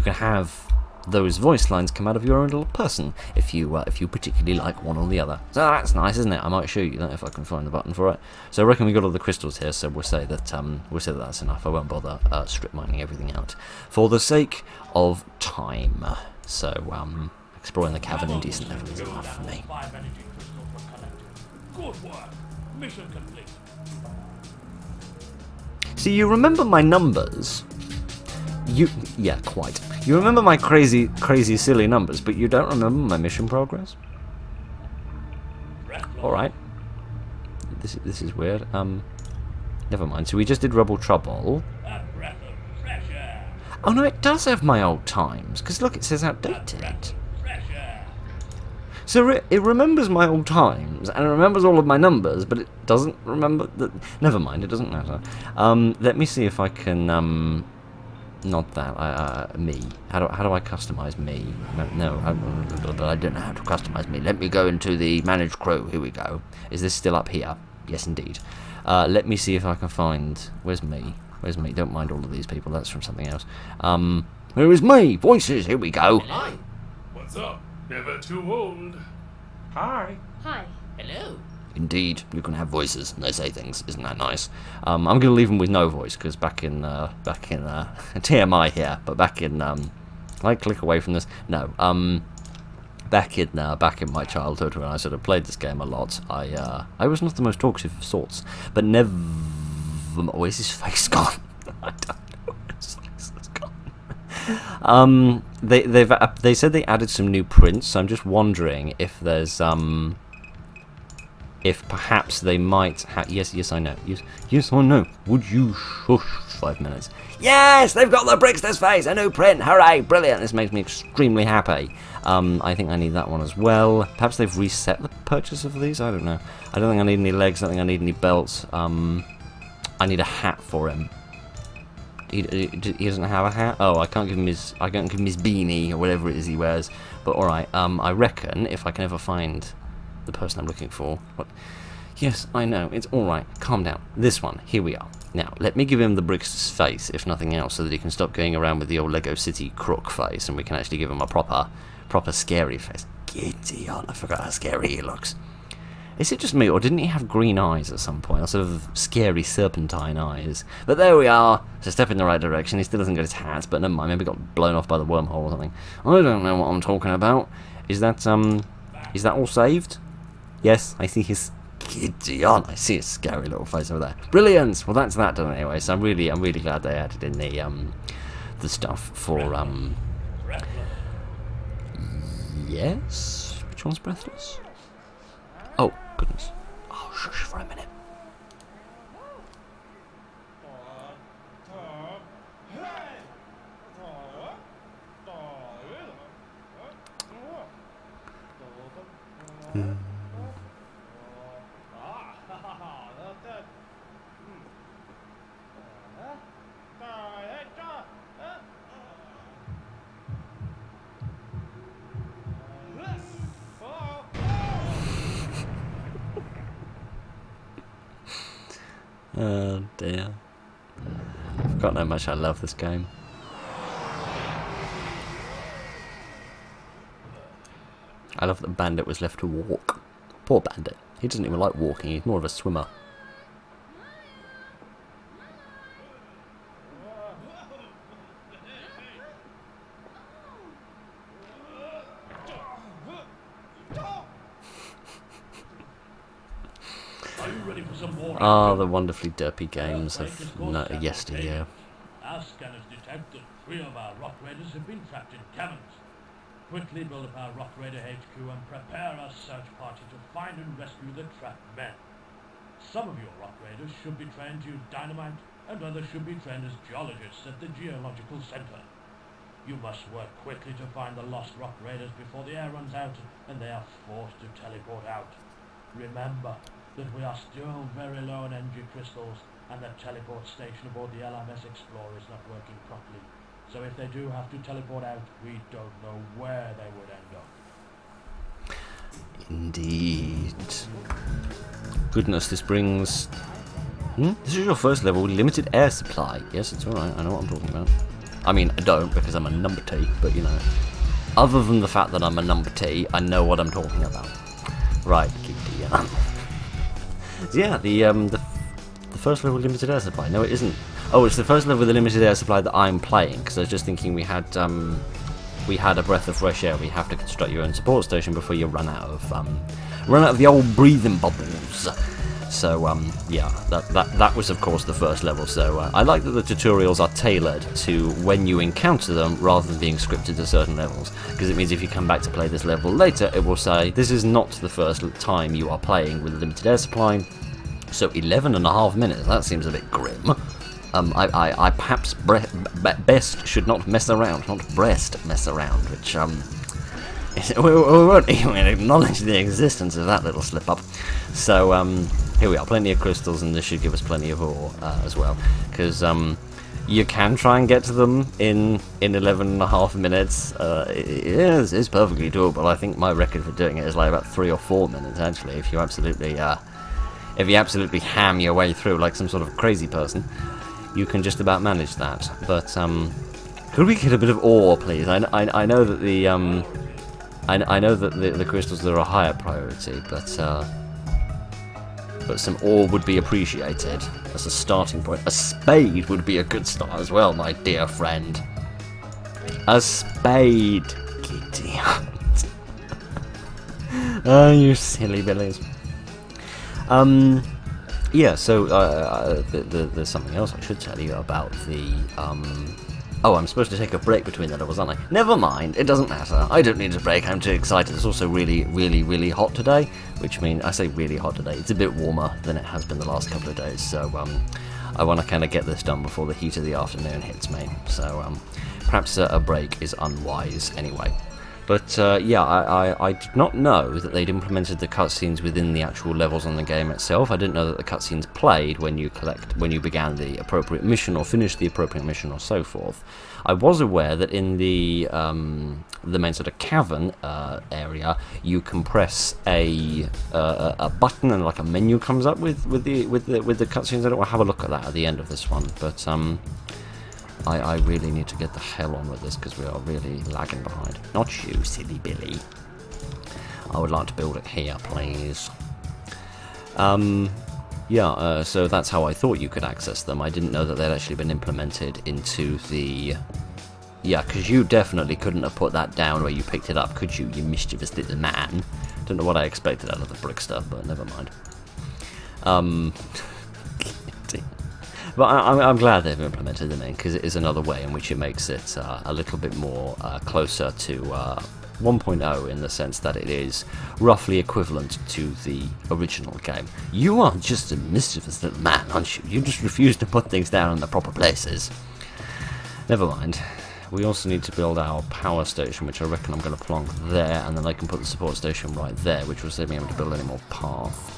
have those voice lines come out of your own little person if you particularly like one or the other. So that's nice, isn't it? I might show you that if I can find the button for it. So I reckon we got all the crystals here, so we'll say that that's enough. I won't bother strip mining everything out for the sake of time. So exploring the cavern in decent level is enough for me. Good work. Mission complete. See, you remember my numbers. Yeah, quite. You remember my crazy, silly numbers, but you don't remember my mission progress? Alright. This is weird. Never mind. So we just did Rubble Trouble. Oh no, it does have my old times, because look, it says outdated. So it remembers my old times, and it remembers all of my numbers, but it doesn't remember the... Never mind, it doesn't matter. Let me see if I can... Not that, me. How do I customize me? No, I don't know how to customize me. Let me go into the manage crew. Here we go. Is this still up here? Yes, indeed. Let me see if I can find... Where's me? Where's me? Don't mind all of these people. That's from something else. Where is me? Voices. Here we go. Hi. What's up? Never too old. Hi. Hi. Hello. Indeed, you can have voices and they say things. Isn't that nice? I'm going to leave them with no voice because back in TMI here, but back in I click away from this. No. Back in my childhood when I sort of played this game a lot, I was not the most talkative of sorts, but never. Where's his face gone? I don't know where his face has gone. They said they added some new prints, so I'm just wondering if there's if perhaps they might have... Yes, I know. Yes, I know. Would you shush 5 minutes? Yes, they've got the Brickster's face, a new print. Hooray, brilliant. This makes me extremely happy. I think I need that one as well. Perhaps they've reset the purchase of these. I don't know. I don't think I need any legs. I don't think I need any belts. I need a hat for him. He doesn't have a hat. Oh, I can't give him his beanie or whatever it is he wears. But all right. I reckon if I can ever find the person I'm looking for. What? Yes, I know. It's all right. Calm down. This one. Here we are. Now, let me give him the Brickster's face, if nothing else, so that he can stop going around with the old Lego City crook face, and we can actually give him a proper scary face. Giddy on! I forgot how scary he looks. Is it just me, or didn't he have green eyes at some point? Or sort of scary serpentine eyes. But there we are. It's a step in the right direction. He still doesn't get his hat, but never mind. Maybe he got blown off by the wormhole or something. I don't know what I'm talking about. Is that all saved? Yes, I see his giddy on. I see his scary little face over there. Brilliant. Well, that's that done anyway. So I'm really glad they added in the stuff for Yes. Which one's Breathless? Oh goodness. Oh, shush for a minute. Oh dear. I've forgotten how much I love this game. I love that Bandit was left to walk. Poor Bandit. He doesn't even like walking, he's more of a swimmer. Are you ready for some more? Ah, the wonderfully derpy games of yesteryear. Our scanners detect that 3 of our Rock Raiders have been trapped in caverns. Quickly build up our Rock Raider HQ and prepare our search party to find and rescue the trapped men. Some of your Rock Raiders should be trained to use dynamite, and others should be trained as geologists at the Geological Center. You must work quickly to find the lost Rock Raiders before the air runs out and they are forced to teleport out. Remember that we are still very low on energy crystals, and the teleport station aboard the LMS Explorer is not working properly. So if they do have to teleport out, we don't know where they would end up. Indeed. Goodness, this brings... This is your first level, limited air supply. Yes, it's alright, I know what I'm talking about. I mean, I don't, because I'm a number T, but you know. Other than the fact that I'm a number T, I know what I'm talking about. Right, Kitty. Yeah, the first level limited air supply. No, it isn't. Oh, it's the first level of the limited air supply that I'm playing, because I was just thinking we had a breath of fresh air. We have to construct your own support station before you run out of the old breathing bubbles. So yeah, that was of course the first level. So I like that the tutorials are tailored to when you encounter them rather than being scripted to certain levels, because it means if you come back to play this level later, it will say this is not the first time you are playing with a limited air supply. So 11.5 minutes. That seems a bit grim. I perhaps best should not mess around, not breast mess around, which we won't even acknowledge the existence of that little slip up. So here we are, plenty of crystals, and this should give us plenty of ore as well, because you can try and get to them in 11.5 minutes. It's perfectly doable. I think my record for doing it is like about 3 or 4 minutes actually, if you absolutely ham your way through like some sort of crazy person. You can just about manage that. But could we get a bit of ore, please? I know that the I know that the crystals are a higher priority, but some ore would be appreciated as a starting point. A spade would be a good start as well, my dear friend. A spade, Kitty. Oh, you silly billies. Yeah, so there's something else I should tell you about the oh, I'm supposed to take a break between the levels, aren't I? Never mind, it doesn't matter. I don't need a break, I'm too excited. It's also really, really, really hot today, which means, I say really hot today, it's a bit warmer than it has been the last couple of days, so I want to kind of get this done before the heat of the afternoon hits me. So perhaps a break is unwise anyway. But yeah, I did not know that they'd implemented the cutscenes within the actual levels on the game itself. I didn't know that the cutscenes played when you began the appropriate mission or finished the appropriate mission or so forth. I was aware that in the main sort of cavern area, you can press a button and like a menu comes up with the cutscenes. I don't want to have a look at that at the end of this one, but I really need to get the hell on with this because we are really lagging behind. Not you, silly Billy. I would like to build it here, please. Yeah, so that's how I thought you could access them. I didn't know that they'd actually been implemented into the... Yeah, because you definitely couldn't have put that down where you picked it up, could you, you mischievous little man? Don't know what I expected out of the brick stuff, but never mind. But I'm glad they've implemented them in, because it is another way in which it makes it a little bit more closer to 1.0 in the sense that it is roughly equivalent to the original game. You are just a mischievous little man, aren't you? You just refuse to put things down in the proper places. Never mind. We also need to build our power station, which I reckon I'm going to plonk there, and then I can put the support station right there, which will save me having to build any more path.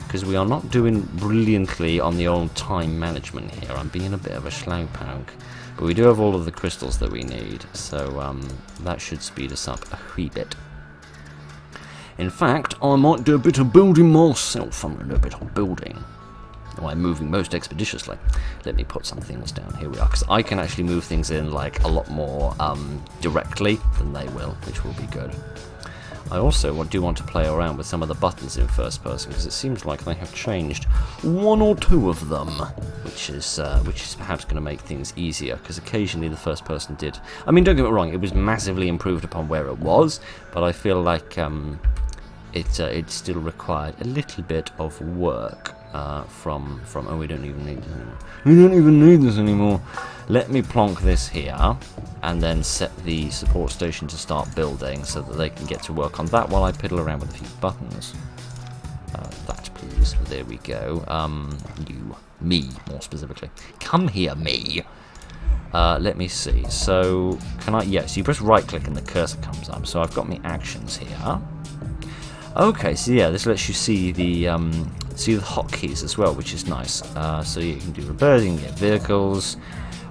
Because we are not doing brilliantly on the old time management here. I'm being a bit of a slowpoke. But we do have all of the crystals that we need, so that should speed us up a wee bit. In fact, I might do a bit of building myself. I'm going to do a bit of building. Oh, I'm moving most expeditiously. Let me put some things down. Here we are, because I can actually move things in like a lot more directly than they will, which will be good. I also do want to play around with some of the buttons in first person, because it seems like they have changed one or two of them, which is perhaps going to make things easier, because occasionally the first person did. I mean, don't get me wrong, it was massively improved upon where it was, but I feel like it still required a little bit of work. oh, we don't even need this anymore. We don't even need this anymore. Let me plonk this here, and then set the support station to start building so that they can get to work on that while I piddle around with a few buttons. That, please. There we go. Me, more specifically. Come here, me. Let me see. So, can I... Yes, you press right-click and the cursor comes up. So I've got my actions here. Okay, so yeah, this lets you see the hotkeys as well, which is nice. So you can do repairs, you can get vehicles.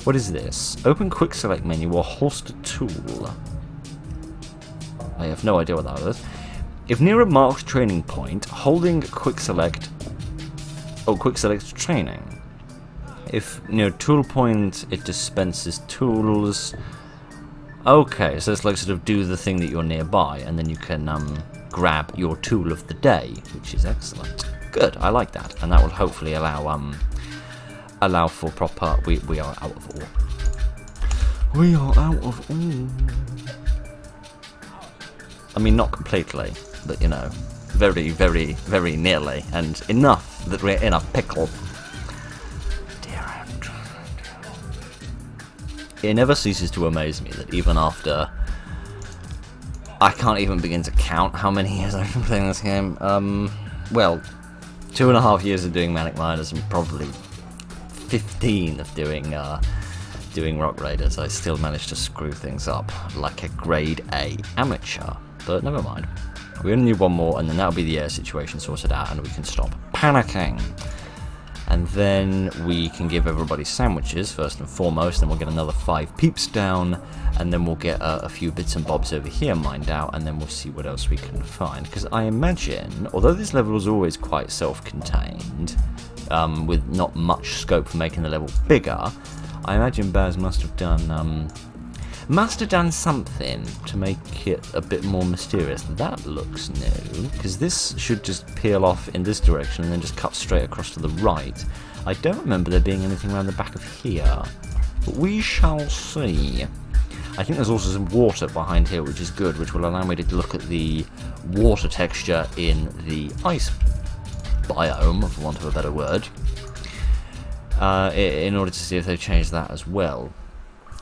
What is this? Open quick select menu or holster tool. I have no idea what that is. If near a marked training point, holding quick select training. If near tool point, it dispenses tools. Okay, so it's like sort of do the thing that you're nearby, and then you can grab your tool of the day, which is excellent. Good, I like that, and that will hopefully allow for proper. We are out of ore. We are out of ore. I mean, not completely, but you know, very, very, very nearly, and enough that we're in a pickle. It never ceases to amaze me that even after... I can't even begin to count how many years I've been playing this game. Well, 2.5 years of doing Manic Miners and probably 15 of doing Rock Raiders. I still managed to screw things up like a grade A amateur. But never mind. We only need one more and then that'll be the air situation sorted out and we can stop panicking. And then we can give everybody sandwiches, first and foremost, then we'll get another 5 peeps down, and then we'll get a few bits and bobs over here mined out, and then we'll see what else we can find. Because I imagine, although this level is always quite self-contained, with not much scope for making the level bigger, I imagine Baz must have done something to make it a bit more mysterious. That looks new, because this should just peel off in this direction and then just cut straight across to the right. I don't remember there being anything around the back of here, but we shall see. I think there's also some water behind here, which is good, which will allow me to look at the water texture in the ice biome, for want of a better word, in order to see if they've changed that as well.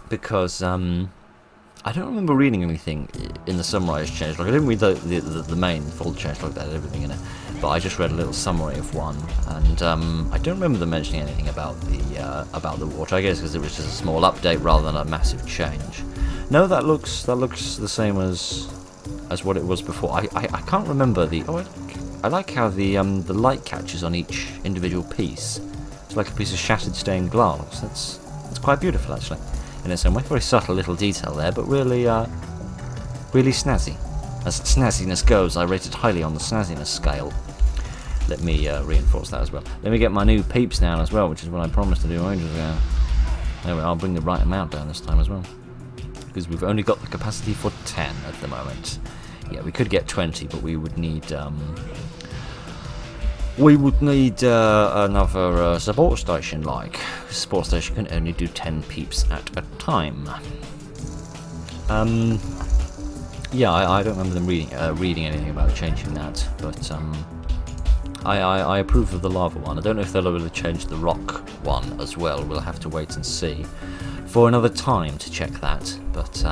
Because I don't remember reading anything in the summarized changelog. I didn't read the main full changelog that had everything in it, but I just read a little summary of one, and I don't remember them mentioning anything about the water. I guess because it was just a small update rather than a massive change. No, that looks the same as what it was before. I can't remember the. Oh, I like how the light catches on each individual piece. It's like a piece of shattered stained glass. That's quite beautiful actually. In its own way, very subtle little detail there, but really, really snazzy. As snazziness goes, I rate it highly on the snazziness scale. Let me reinforce that as well. Let me get my new peeps down as well, which is what I promised to do ages ago. Anyway, I'll bring the right amount down this time as well, because we've only got the capacity for 10 at the moment. Yeah, we could get 20, but we would need another support station, like. The support station can only do 10 peeps at a time. Yeah, I don't remember them reading anything about changing that, but I approve of the lava one. I don't know if they'll really change the rock one as well. We'll have to wait and see for another time to check that, but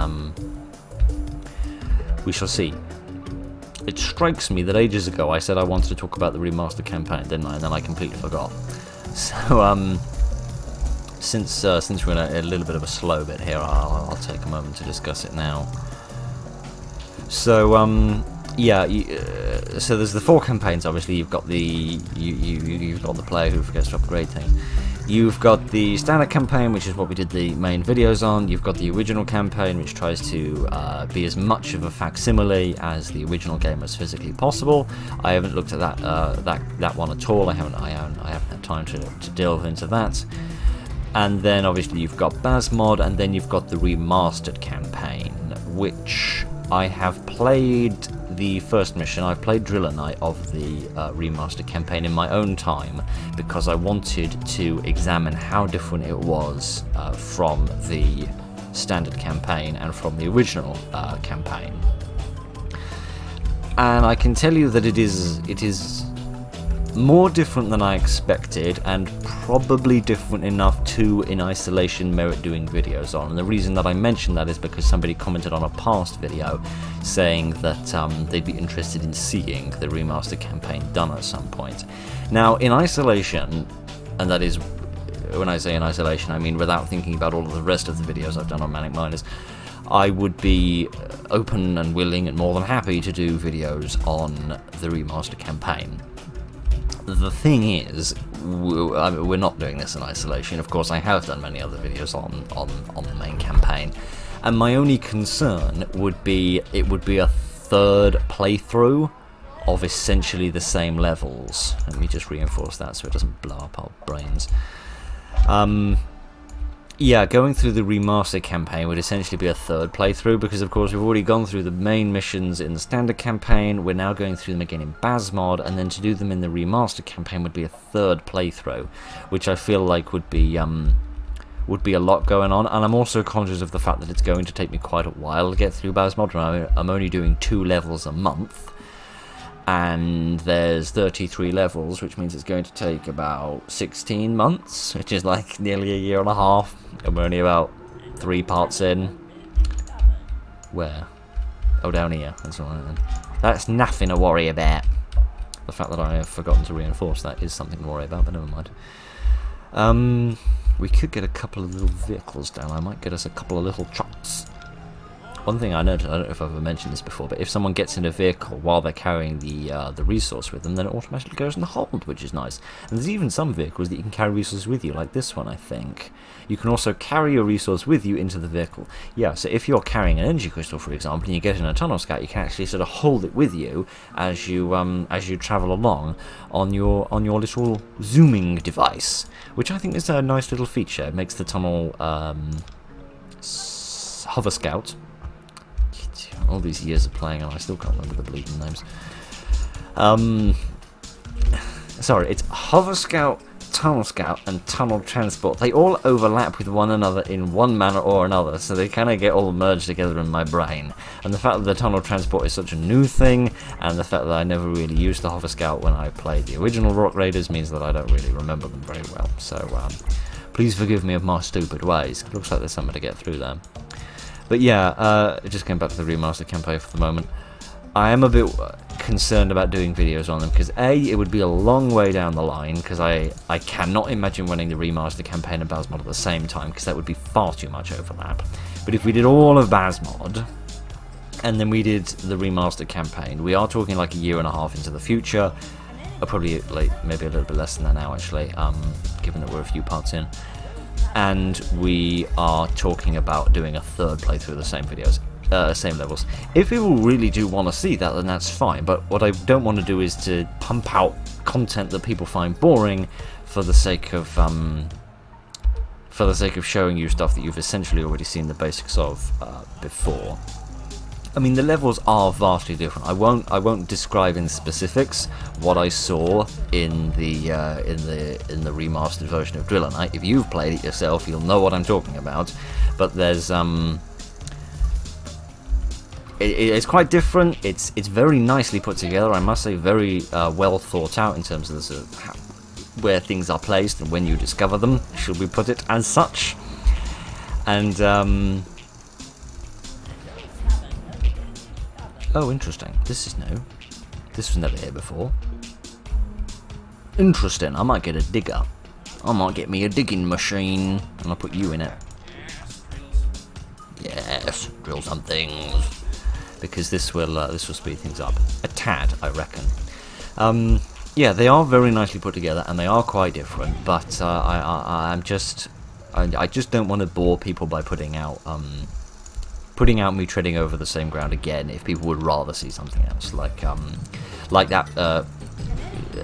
we shall see. It strikes me that ages ago I said I wanted to talk about the remastered campaign, didn't I? And then I completely forgot. So, since we're in a little bit of a slow bit here, I'll take a moment to discuss it now. So, yeah, so there's the 4 campaigns. Obviously, you've got you've got the player who forgets to upgrade things. You've got the standard campaign, which is what we did the main videos on. You've got the original campaign, which tries to be as much of a facsimile as the original game as physically possible. I haven't looked at that one at all. I haven't had time to delve into that. And then obviously you've got Basmod, and then you've got the remastered campaign, which I have played the first mission. I've played Driller Knight of the remastered campaign in my own time because I wanted to examine how different it was from the standard campaign and from the original campaign. And I can tell you that it is more different than I expected, and probably different enough to, in isolation, merit doing videos on. And the reason that I mention that is because somebody commented on a past video saying that they'd be interested in seeing the remaster campaign done at some point. Now, in isolation, and that is, when I say in isolation, I mean without thinking about all of the rest of the videos I've done on Manic Miners, I would be open and willing and more than happy to do videos on the remaster campaign. The thing is, we're not doing this in isolation. Of course, I have done many other videos on the main campaign, and my only concern would be it would be a third playthrough of essentially the same levels. Let me just reinforce that so it doesn't blow up our brains. Yeah, going through the remaster campaign would essentially be a third playthrough, because of course we've already gone through the main missions in the standard campaign, we're now going through them again in Basmod, and then to do them in the remaster campaign would be a third playthrough, which I feel like would be a lot going on. And I'm also conscious of the fact that it's going to take me quite a while to get through Basmod. I'm only doing 2 levels a month, and there's 33 levels, which means it's going to take about 16 months, which is like nearly a year and a half, and we're only about 3 parts in. Where? Oh, down here. That's all right then. That's nothing to worry about. The fact that I have forgotten to reinforce that is something to worry about, but never mind. We could get a couple of little vehicles down. I might get us a couple of little trucks. One thing I noticed, I don't know if I've ever mentioned this before, but if someone gets in a vehicle while they're carrying the resource with them, then it automatically goes in the hold, which is nice. And there's even some vehicles that you can carry resources with you, like this one, I think. You can also carry your resource with you into the vehicle. Yeah, so if you're carrying an energy crystal, for example, and you get in a tunnel scout, you can actually sort of hold it with you as you travel along on your little zooming device, which I think is a nice little feature. It makes the tunnel hover scout. All these years of playing and I still can't remember the bleeding names. Sorry, it's Hover Scout, Tunnel Scout, and Tunnel Transport. They all overlap with one another in one manner or another, so they kind of get all merged together in my brain. And the fact that the Tunnel Transport is such a new thing, and the fact that I never really used the Hover Scout when I played the original Rock Raiders, means that I don't really remember them very well. So, please forgive me of my stupid ways. It looks like there's something to get through there. But yeah, just going back to the remaster campaign for the moment, I am a bit concerned about doing videos on them, because A, it would be a long way down the line, because I cannot imagine running the remaster campaign and Basmod at the same time, because that would be far too much overlap. But if we did all of Basmod, and then we did the remaster campaign, we are talking like a year and a half into the future, or probably like maybe a little bit less than that now actually, given that we're a few parts in. And we are talking about doing a third playthrough of the same videos, same levels. If people really do want to see that, then that's fine. But what I don't want to do is to pump out content that people find boring for the sake of showing you stuff that you've essentially already seen the basics of before. I mean, the levels are vastly different. I won't describe in specifics what I saw in the remastered version of Driller Knight. If you've played it yourself, you'll know what I'm talking about. But there's it's quite different. It's very nicely put together. I must say, very well thought out in terms of the sort of where things are placed and when you discover them. Should we put it as such? And oh, interesting. This is new. This was never here before. Interesting. I might get a digger. I might get me a digging machine, and I'll put you in it. Yes, drill some things, because this will speed things up a tad, I reckon. Yeah, they are very nicely put together, and they are quite different. But I just don't want to bore people by putting out me treading over the same ground again, if people would rather see something else, like that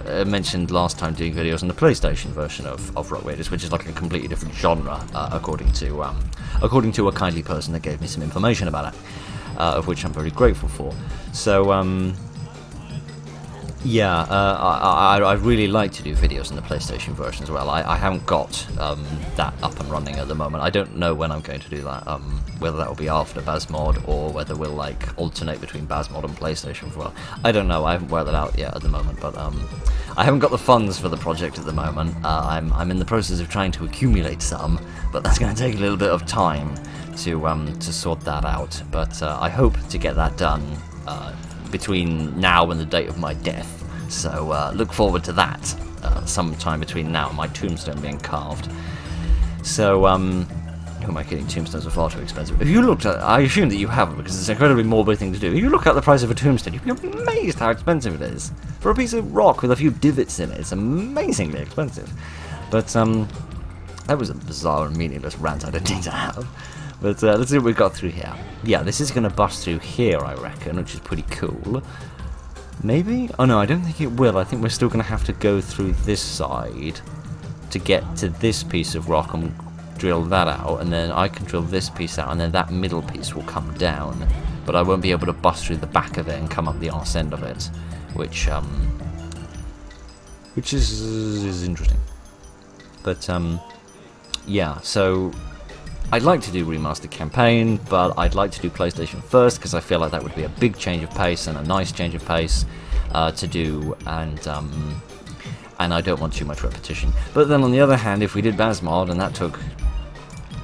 I mentioned last time, doing videos on the PlayStation version of Rock Raiders, which is like a completely different genre, according to a kindly person that gave me some information about it, of which I'm very grateful for. So yeah, I'd really like to do videos on the PlayStation version as well. I haven't got that up and running at the moment. I don't know when I'm going to do that, whether that will be after Basmod, or whether we'll like alternate between Basmod and PlayStation for a while. I don't know, I haven't worked that out yet at the moment, but I haven't got the funds for the project at the moment. I'm in the process of trying to accumulate some, but that's going to take a little bit of time to sort that out. But I hope to get that done between now and the date of my death. So look forward to that sometime between now and my tombstone being carved. So who am I kidding? Tombstones are far too expensive. If you looked at, I assume that you haven't, because it's an incredibly morbid thing to do. If you look at the price of a tombstone, you'd be amazed how expensive it is. For a piece of rock with a few divots in it, it's amazingly expensive. But that was a bizarre and meaningless rant I didn't need to have. But let's see what we've got through here. Yeah, this is going to bust through here, I reckon, which is pretty cool. Maybe? Oh no, I don't think it will. I think we're still going to have to go through this side to get to this piece of rock and drill that out, and then I can drill this piece out, and then that middle piece will come down, but I won't be able to bust through the back of it and come up the arse end of it, which is interesting. But yeah, so I'd like to do remastered campaign, but I'd like to do PlayStation first because I feel like that would be a big change of pace and a nice change of pace to do, and I don't want too much repetition. But then on the other hand, if we did Basmod and that took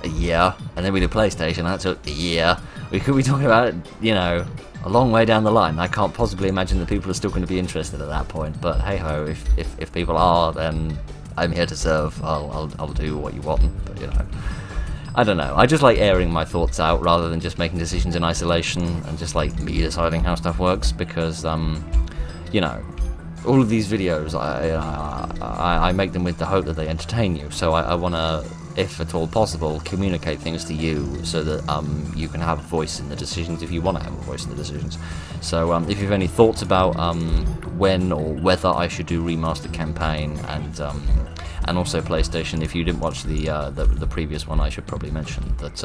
a year, and then we did PlayStation and that took a year, we could be talking about it, you know, a long way down the line. I can't possibly imagine that people are still going to be interested at that point, but hey ho, if people are, then I'm here to serve. I'll do what you want, but you know, I don't know. I just like airing my thoughts out rather than just making decisions in isolation and just like me deciding how stuff works, because you know, all of these videos, I make them with the hope that they entertain you, so I want to, if at all possible, communicate things to you so that you can have a voice in the decisions if you want to have a voice in the decisions. So if you have any thoughts about when or whether I should do remastered campaign and also PlayStation, if you didn't watch the previous one, I should probably mention that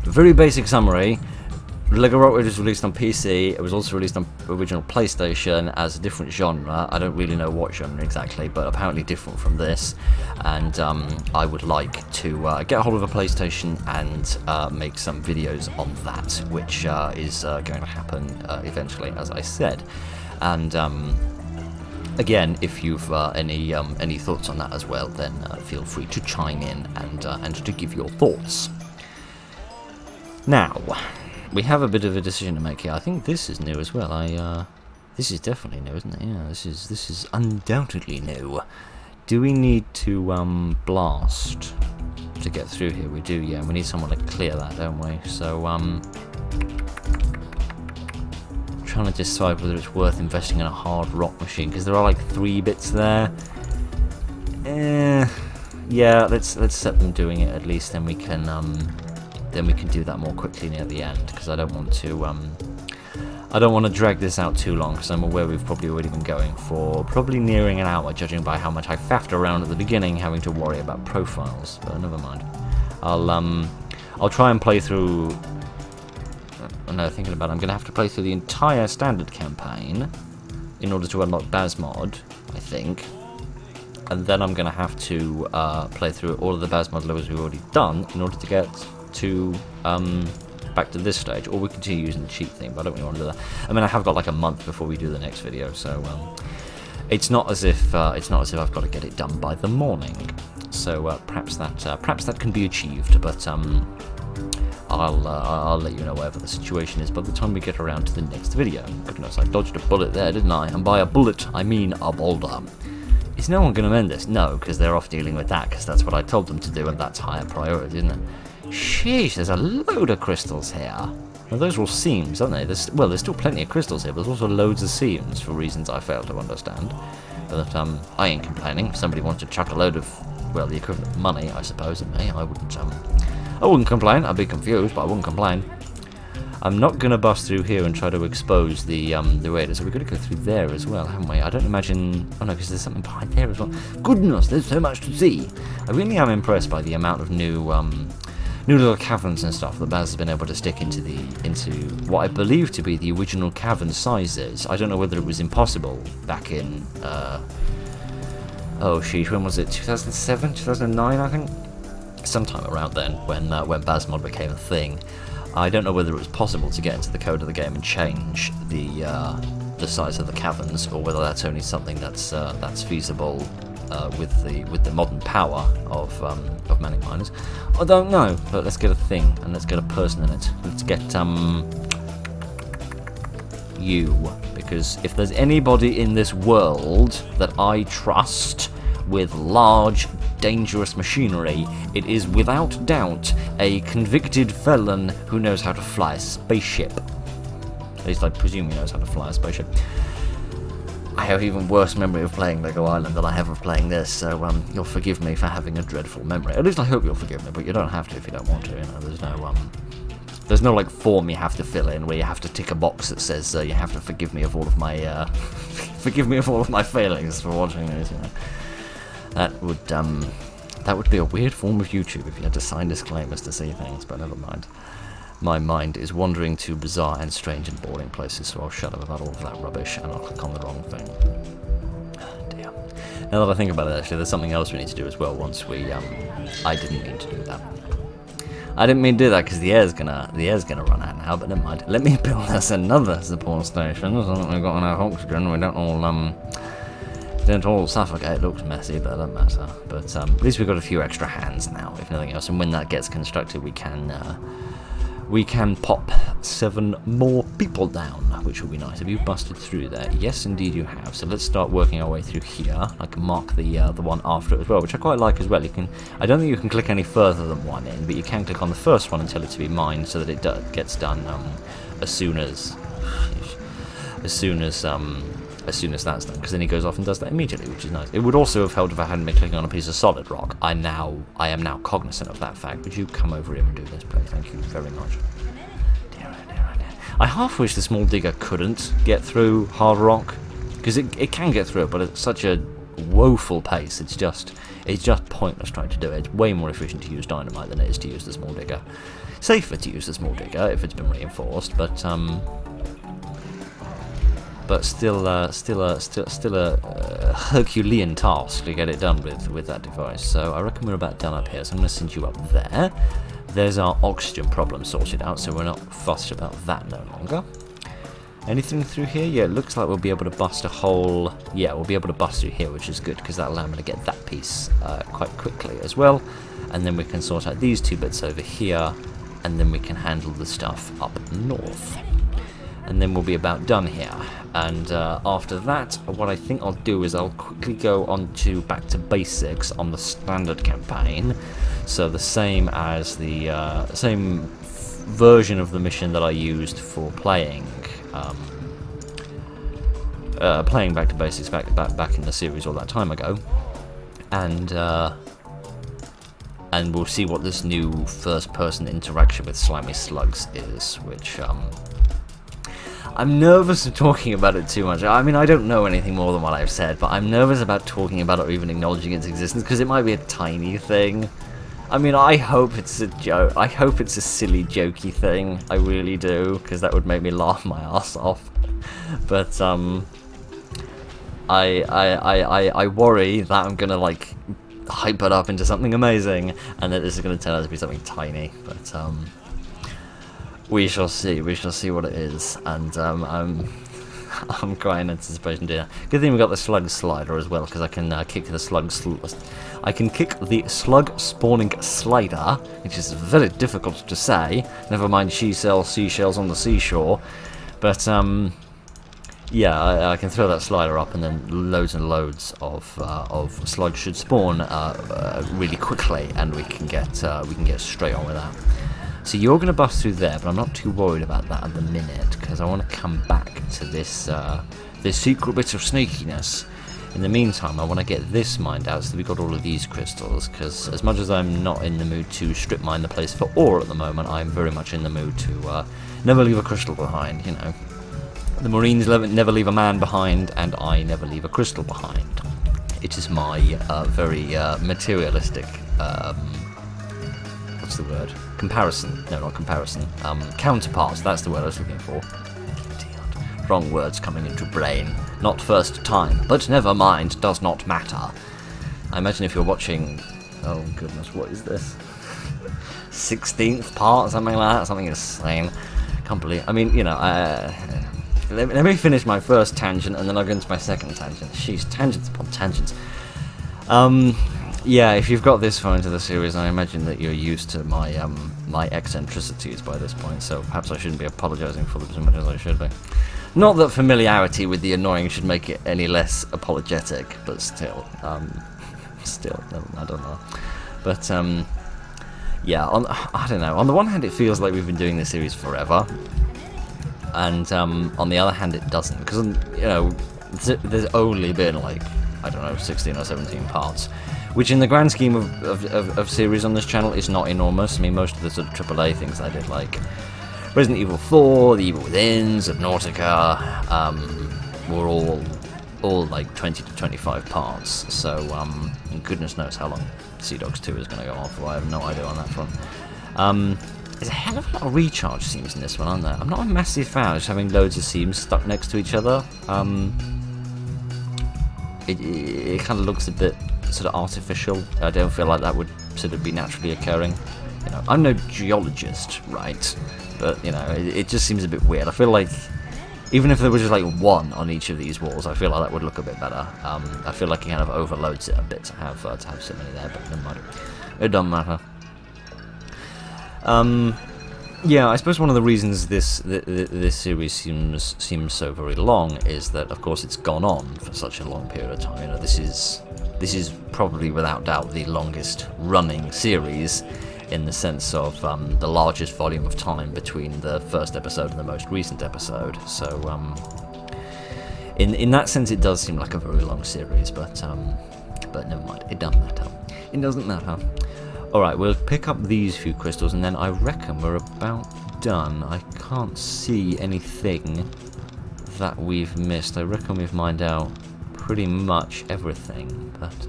very basic summary. Lego Rock Raid was released on PC. It was also released on original PlayStation as a different genre. I don't really know what genre exactly, but apparently different from this. And I would like to get a hold of a PlayStation and make some videos on that, which is going to happen eventually, as I said. And again, if you've any thoughts on that as well, then feel free to chime in and to give your thoughts. Now, we have a bit of a decision to make here. I think this is new as well. This is definitely new, isn't it? Yeah, this is undoubtedly new. Do we need to blast to get through here? We do, yeah. We need someone to clear that, don't we? So trying to decide whether it's worth investing in a hard rock machine, because there are like 3 bits there. Yeah, let's set them doing it at least, then we can do that more quickly near the end, because I don't want to drag this out too long, because I'm aware we've probably already been going for probably nearing an hour, judging by how much I faffed around at the beginning having to worry about profiles, but never mind. I'll try and play through. No, thinking about it, I'm going to have to play through the entire standard campaign in order to unlock Basmod, I think. And then I'm going to have to play through all of the Basmod levels we've already done in order to get to back to this stage, or we continue using the cheat thing, but I don't really want to do that. I mean, I have got like a month before we do the next video, so it's not as if I've got to get it done by the morning. So perhaps that can be achieved, but I'll let you know whatever the situation is by the time we get around to the next video. Goodness, I dodged a bullet there, didn't I? And by a bullet, I mean a boulder. Is no one going to mend this? No, because they're off dealing with that, because that's what I told them to do, and that's higher priority, isn't it? Sheesh, there's a load of crystals here. Well, those are all seams, aren't they? There's still plenty of crystals here, but there's also loads of seams for reasons I fail to understand. But I ain't complaining. If somebody wants to chuck a load of, well, the equivalent of money, I suppose, at me, I wouldn't complain. I'd be confused, but I wouldn't complain. I'm not going to bust through here and try to expose the raiders, so we've got to go through there as well, haven't we? I don't imagine. Oh no, because there's something behind there as well. Goodness, there's so much to see. I really am impressed by the amount of new little caverns and stuff that Baz has been able to stick into what I believe to be the original cavern sizes. I don't know whether it was impossible back in oh sheesh, when was it? 2007, 2009, I think. Sometime around then, when Basmod became a thing. I don't know whether it was possible to get into the code of the game and change the the size of the caverns, or whether that's only something that's feasible with the modern power of Manic Miners. I don't know, but let's get a thing and let's get a person in it. Let's get you, because if there's anybody in this world that I trust with large, dangerous machinery, it is without doubt a convicted felon who knows how to fly a spaceship. At least I presume he knows how to fly a spaceship. I have even worse memory of playing Lego Island than I have of playing this, so you'll forgive me for having a dreadful memory. At least I hope you'll forgive me, but you don't have to if you don't want to. You know, there's no like form you have to fill in where you have to tick a box that says you have to forgive me of all of my forgive me of all of my failings for watching this. You know, that would be a weird form of YouTube if you had to sign disclaimers to see things. But never mind. My mind is wandering to bizarre and strange and boring places, so I'll shut up about all of that rubbish and I'll click on the wrong thing. Dear. Now that I think about it, actually, there's something else we need to do as well. Once we, I didn't mean to do that. I didn't mean to do that because the air's gonna run out now. But never mind. Let me build us another support station so that we've got enough oxygen. We don't all suffocate. It looks messy, but it doesn't matter. But at least we've got a few extra hands now, if nothing else. And when that gets constructed, we can pop 7 more people down, which will be nice. Have you busted through there? Yes, indeed you have. So let's start working our way through here. I can mark the one after it as well, which I quite like as well. You can. I don't think you can click any further than one in, but you can click on the first one and tell it to be mined, so that it gets done as soon as that's done, because then he goes off and does that immediately, which is nice. It would also have helped if I hadn't been clicking on a piece of solid rock. I am now cognizant of that fact. Would you come over here and do this, please? Thank you very much. Dear. I half wish the small digger couldn't get through hard rock, because it can get through it, but it's such a woeful pace. It's just pointless trying to do it. It's way more efficient to use dynamite than it is to use the small digger. Safer to use the small digger if it's been reinforced, but still a Herculean task to get it done with that device. So I reckon we're about done up here, so I'm going to send you up there. There's our oxygen problem sorted out, so we're not fussed about that no longer. Anything through here? Yeah, it looks like we'll be able to bust a hole. Yeah, we'll be able to bust through here, which is good, because that'll allow me to get that piece quite quickly as well. And then we can sort out these 2 bits over here, and then we can handle the stuff up north. And then we'll be about done here. And after that, what I think I'll do is I'll quickly go on to back to basics on the standard campaign. So the same as the same version of the mission that I used for playing back to basics back in the series all that time ago. And we'll see what this new first-person interaction with slimy slugs is, which I'm nervous of talking about it too much. I mean, I don't know anything more than what I've said, but I'm nervous about talking about it or even acknowledging its existence, because it might be a tiny thing. I mean, I hope it's a joke. I hope it's a silly, jokey thing. I really do, because that would make me laugh my ass off. But I worry that I'm gonna like hype it up into something amazing, and that this is gonna turn out to be something tiny. But we shall see. We shall see what it is, and I'm quite in anticipation to do that. Good thing we got the slug slider as well, because I can kick the slug. I can kick the slug spawning slider, which is very difficult to say. Never mind seashells on the seashore, but yeah, I can throw that slider up, and then loads and loads of slugs should spawn really quickly, and we can get straight on with that. So you're going to bust through there, but I'm not too worried about that at the minute, because I want to come back to this this secret bit of sneakiness. In the meantime, I want to get this mined out so that we've got all of these crystals, because as much as I'm not in the mood to strip mine the place for ore at the moment, I'm very much in the mood to never leave a crystal behind, you know. The Marines never leave a man behind, and I never leave a crystal behind. It is my very materialistic... what's the word? Comparison. No, not comparison. Counterpart. That's the word I was looking for. Idiot. Wrong words coming into brain. Not first time. But never mind. Does not matter. I imagine if you're watching... Oh, goodness. What is this? 16th part? Something like that? Something insane. Can't believe... I mean, you know... let me finish my first tangent, and then I'll go into my second tangent. Jeez, tangents upon tangents. Yeah, if you've got this far into the series, I imagine that you're used to my my eccentricities by this point, so perhaps I shouldn't be apologising for them as much as I should be. Not that familiarity with the annoying should make it any less apologetic, but still, I don't know. But yeah, I don't know. On the one hand, it feels like we've been doing this series forever, and on the other hand, it doesn't, because you know, there's only been like, I don't know, 16 or 17 parts, which in the grand scheme of series on this channel is not enormous. I mean, most of the sort of AAA things I did, like Resident Evil 4, The Evil Within, Subnautica, were all like 20 to 25 parts, so goodness knows how long Sea Dogs 2 is going to go on for. I have no idea on that front. There's a hell of a lot of recharge seams in this one, aren't there? I'm not a massive fan of just having loads of seams stuck next to each other. It kind of looks a bit sort of artificial. I don't feel like that would sort of be naturally occurring. You know, I'm no geologist, right? But you know, it just seems a bit weird. I feel like even if there was just like one on each of these walls, I feel like that would look a bit better. I feel like it kind of overloads it a bit to have so many there, but never mind. It doesn't matter. Yeah, I suppose one of the reasons this series seems so very long is that, of course, it's gone on for such a long period of time. You know, this is probably without doubt the longest running series, in the sense of the largest volume of time between the first episode and the most recent episode. So, in that sense, it does seem like a very long series, but never mind. It doesn't matter. It doesn't matter. All right, we'll pick up these few crystals, and then I reckon we're about done. I can't see anything that we've missed. I reckon we've mined out pretty much everything, but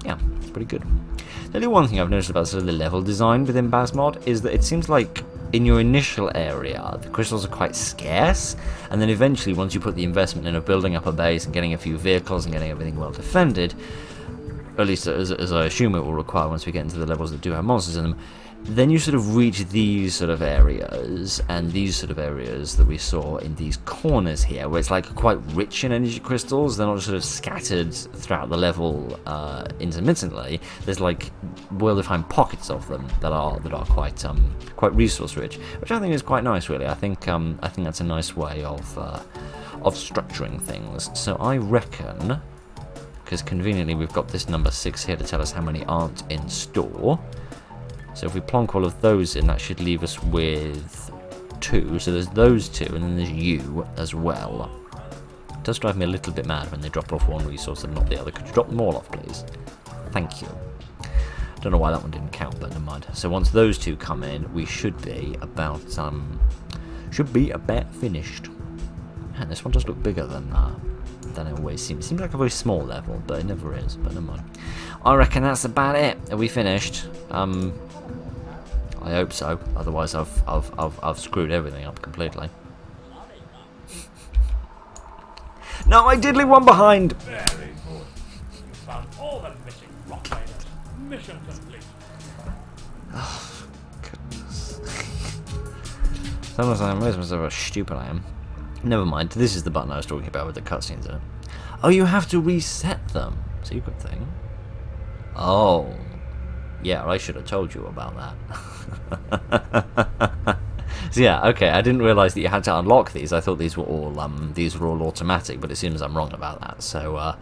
yeah, it's pretty good. The only one thing I've noticed about sort of the level design within Basmod is that it seems like in your initial area, the crystals are quite scarce, and then eventually, once you put the investment in of building up a base and getting a few vehicles and getting everything well defended, or at least as I assume it will require once we get into the levels that do have monsters in them, then you sort of reach these sort of areas, and these sort of areas that we saw in these corners here, where it's like quite rich in energy crystals. They're not just sort of scattered throughout the level intermittently. There's like well-defined pockets of them that are quite resource rich, which I think is quite nice, really. I think that's a nice way of structuring things. So I reckon, because conveniently we've got this number 6 here to tell us how many aren't in store. So if we plonk all of those in, that should leave us with 2. So there's those 2, and then there's you as well. It does drive me a little bit mad when they drop off one resource and not the other. Could you drop them all off, please? Thank you. Don't know why that one didn't count, but never mind. So once those 2 come in, we should be about finished. Man, this one does look bigger than it always seems. It seems like a very small level, but it never is. But never mind. I reckon that's about it. Are we finished? I hope so. Otherwise, I've screwed everything up completely. No, I did leave one behind. Very good. You found all the missing rock miners. Mission complete. Oh, goodness. Sometimes I amuse myself how stupid I am. Never mind. This is the button I was talking about with the cutscenes in it. Oh, you have to reset them. Secret thing. Oh. Yeah, I should have told you about that. So yeah, okay, I didn't realise that you had to unlock these. I thought these were all automatic, but it seems I'm wrong about that. So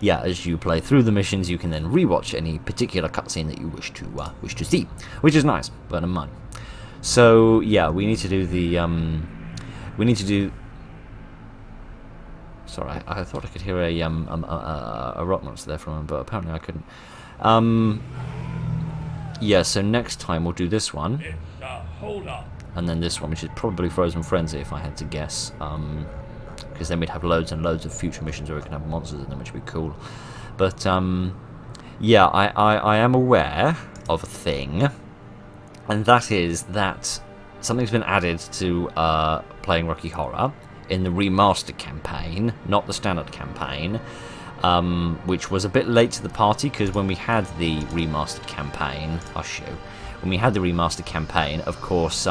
yeah, as you play through the missions, you can then rewatch any particular cutscene that you wish to see, which is nice, but never mind. So yeah, we need to do the Sorry, I thought I could hear a rock monster there from him, but apparently I couldn't. Yeah, so next time we'll do this one. Hold on. And then this one, which is probably Frozen Frenzy, if I had to guess. Because then we'd have loads and loads of future missions where we can have monsters in them, which would be cool. But, yeah, I am aware of a thing. And that is that something's been added to playing Rocky Horror in the remastered campaign, not the standard campaign. Which was a bit late to the party, because when we had the remastered campaign, when we had the remastered campaign, of course,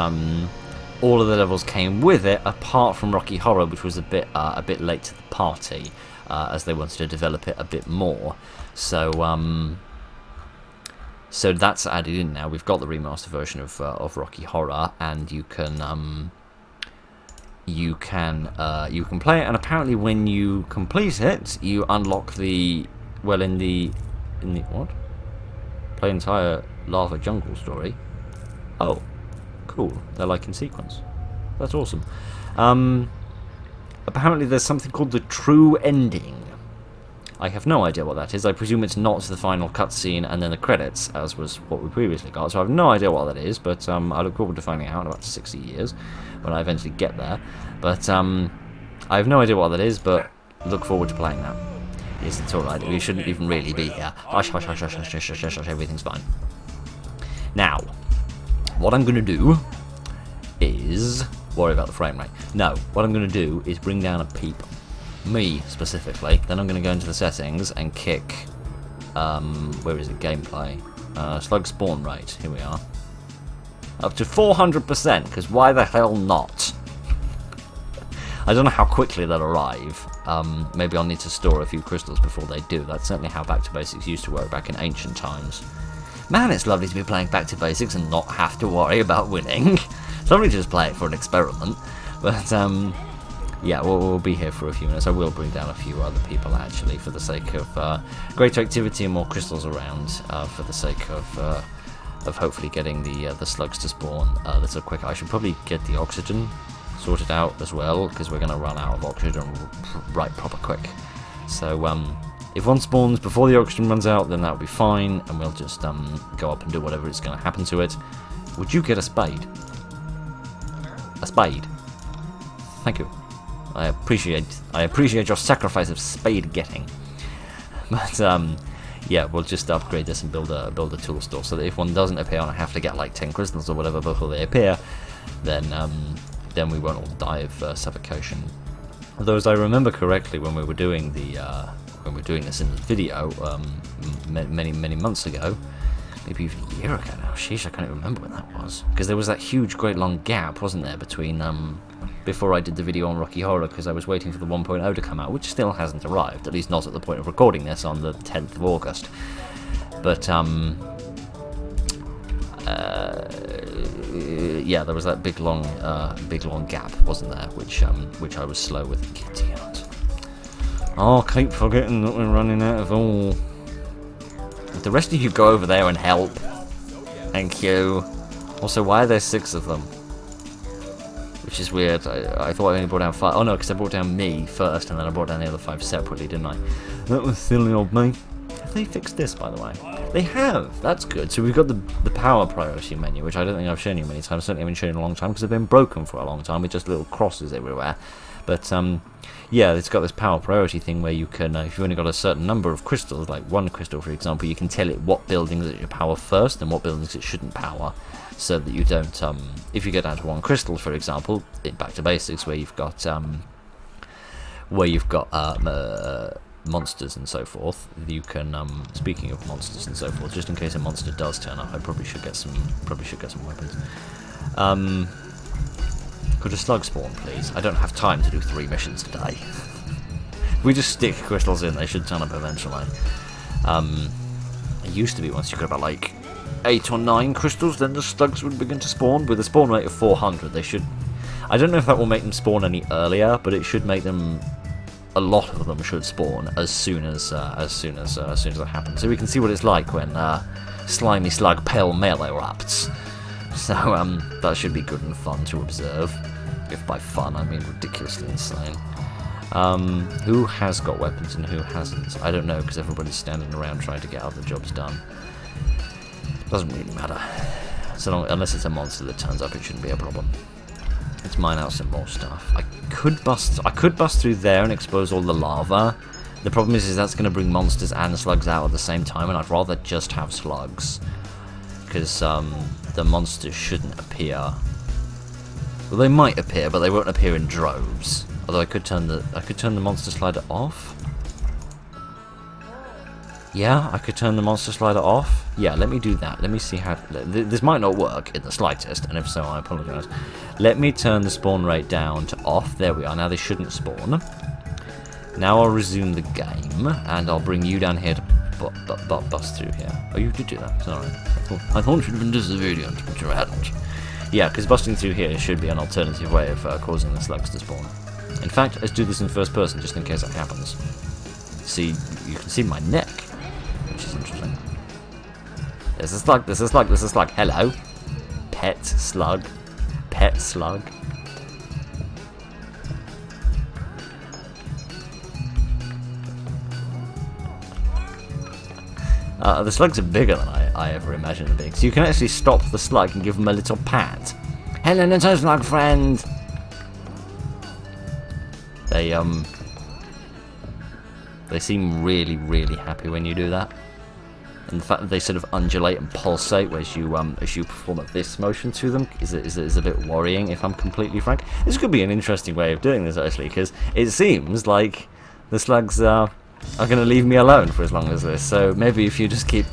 all of the levels came with it, apart from Rocky Horror, which was a bit late to the party, as they wanted to develop it a bit more. So so that's added in now. We've got the remastered version of Rocky Horror, and you can play it. And apparently, when you complete it, you unlock the what? Play entire lava jungle story. Oh, cool. They're like in sequence. That's awesome. Apparently, there's something called the true ending. I have no idea what that is. I presume it's not the final cutscene and then the credits, as was what we previously got. So I have no idea what that is, but I look forward to finding out in about 60 years when I eventually get there. But I have no idea what that is, but look forward to playing that. Yes, it's alright. We shouldn't even really be here. Hush, hush, hush, hush, hush, hush, hush, hush, everything's fine. Now, what I'm going to do is worry about the frame rate. No, what I'm going to do is bring down a peep. Me, specifically. Then I'm going to go into the settings and kick, where is it, gameplay? Slug spawn rate, here we are. Up to 400%, because why the hell not? I don't know how quickly they'll arrive. Maybe I'll need to store a few crystals before they do. That's certainly how Back to Basics used to work back in ancient times. Man, it's lovely to be playing Back to Basics and not have to worry about winning. It's lovely to just play it for an experiment. But, yeah, we'll be here for a few minutes. I will bring down a few other people, actually, for the sake of greater activity and more crystals around, for the sake of hopefully getting the slugs to spawn a little quicker. I should probably get the oxygen sorted out as well, because we're going to run out of oxygen right proper quick. So if one spawns before the oxygen runs out, then that'll be fine, and we'll just go up and do whatever is going to happen to it. Would you get a spade? A spade? Thank you. I appreciate your sacrifice of spade getting. But yeah, we'll just upgrade this and build a tool store, so that if one doesn't appear and I have to get like 10 crystals or whatever before they appear, then we won't all die of suffocation. Although, as I remember correctly, when we were doing this in the video many months ago, maybe even a year ago now. Sheesh, I can't even remember when that was, because there was that huge, great long gap, wasn't there, between before I did the video on Rocky Horror, because I was waiting for the 1.0 to come out, which still hasn't arrived, at least not at the point of recording this on the 10th of August. But yeah, there was that big long gap, wasn't there, which I was slow with. Idiot. Oh, I keep forgetting that we're running out of all. If the rest of you go over there and help. Thank you. Also, why are there 6 of them? Which is weird. I thought I only brought down 5. Oh no, because I brought down me first, and then I brought down the other 5 separately, didn't I? That was silly old me. Have they fixed this, by the way? They have. That's good. So we've got the power priority menu, which I don't think I've shown you many times. Certainly haven't shown you in a long time, because they've been broken for a long time with just little crosses everywhere. But yeah, it's got this power priority thing where you can, if you've only got a certain number of crystals, like 1 crystal for example, you can tell it what buildings it should power first and what buildings it shouldn't power, so that you don't, if you get down to 1 crystal, for example, in Back to Basics, where you've got monsters and so forth, you can, speaking of monsters and so forth, just in case a monster does turn up, I probably should get some weapons. Could a slug spawn, please? I don't have time to do 3 missions today. If we just stick crystals in, they should turn up eventually. It used to be once you got about like 8 or 9 crystals, then the slugs would begin to spawn. With a spawn rate of 400, they should. I don't know if that will make them spawn any earlier, but it should make them. A lot of them should spawn as soon as that happens. So we can see what it's like when slimy slug pell-mell erupts. So that should be good and fun to observe. If by fun I mean ridiculously insane. Who has got weapons and who hasn't? I don't know, because everybody's standing around trying to get other jobs done. Doesn't really matter. So long, unless it's a monster that turns up, it shouldn't be a problem. Let's mine out some more stuff. I could bust through there and expose all the lava. The problem is that's going to bring monsters and slugs out at the same time, and I'd rather just have slugs, because the monsters shouldn't appear. Well, they might appear, but they won't appear in droves. Although I could turn the monster slider off. Yeah, I could turn the monster slider off. Yeah, let me do that. Let me see how... This might not work in the slightest, and if so, I apologise. Let me turn the spawn rate down to off. There we are. Now they shouldn't spawn. Now I'll resume the game, and I'll bring you down here to bust through here. Oh, you did do that. Sorry. I thought you'd been disobedient, but you hadn't. Yeah, because busting through here should be an alternative way of causing the slugs to spawn. In fact, let's do this in first person, just in case that happens. See, you can see my neck, which is interesting. There's a slug, there's a slug, there's a slug. Hello. Pet slug. Pet slug. The slugs are bigger than I ever imagined them being. So you can actually stop the slug and give them a little pat. Hello, little slug friend. They seem really, really happy when you do that. And the fact that they sort of undulate and pulsate as you perform this motion to them is a bit worrying, if I'm completely frank. This could be an interesting way of doing this, actually, because it seems like the slugs are going to leave me alone for as long as this. So maybe if you just keep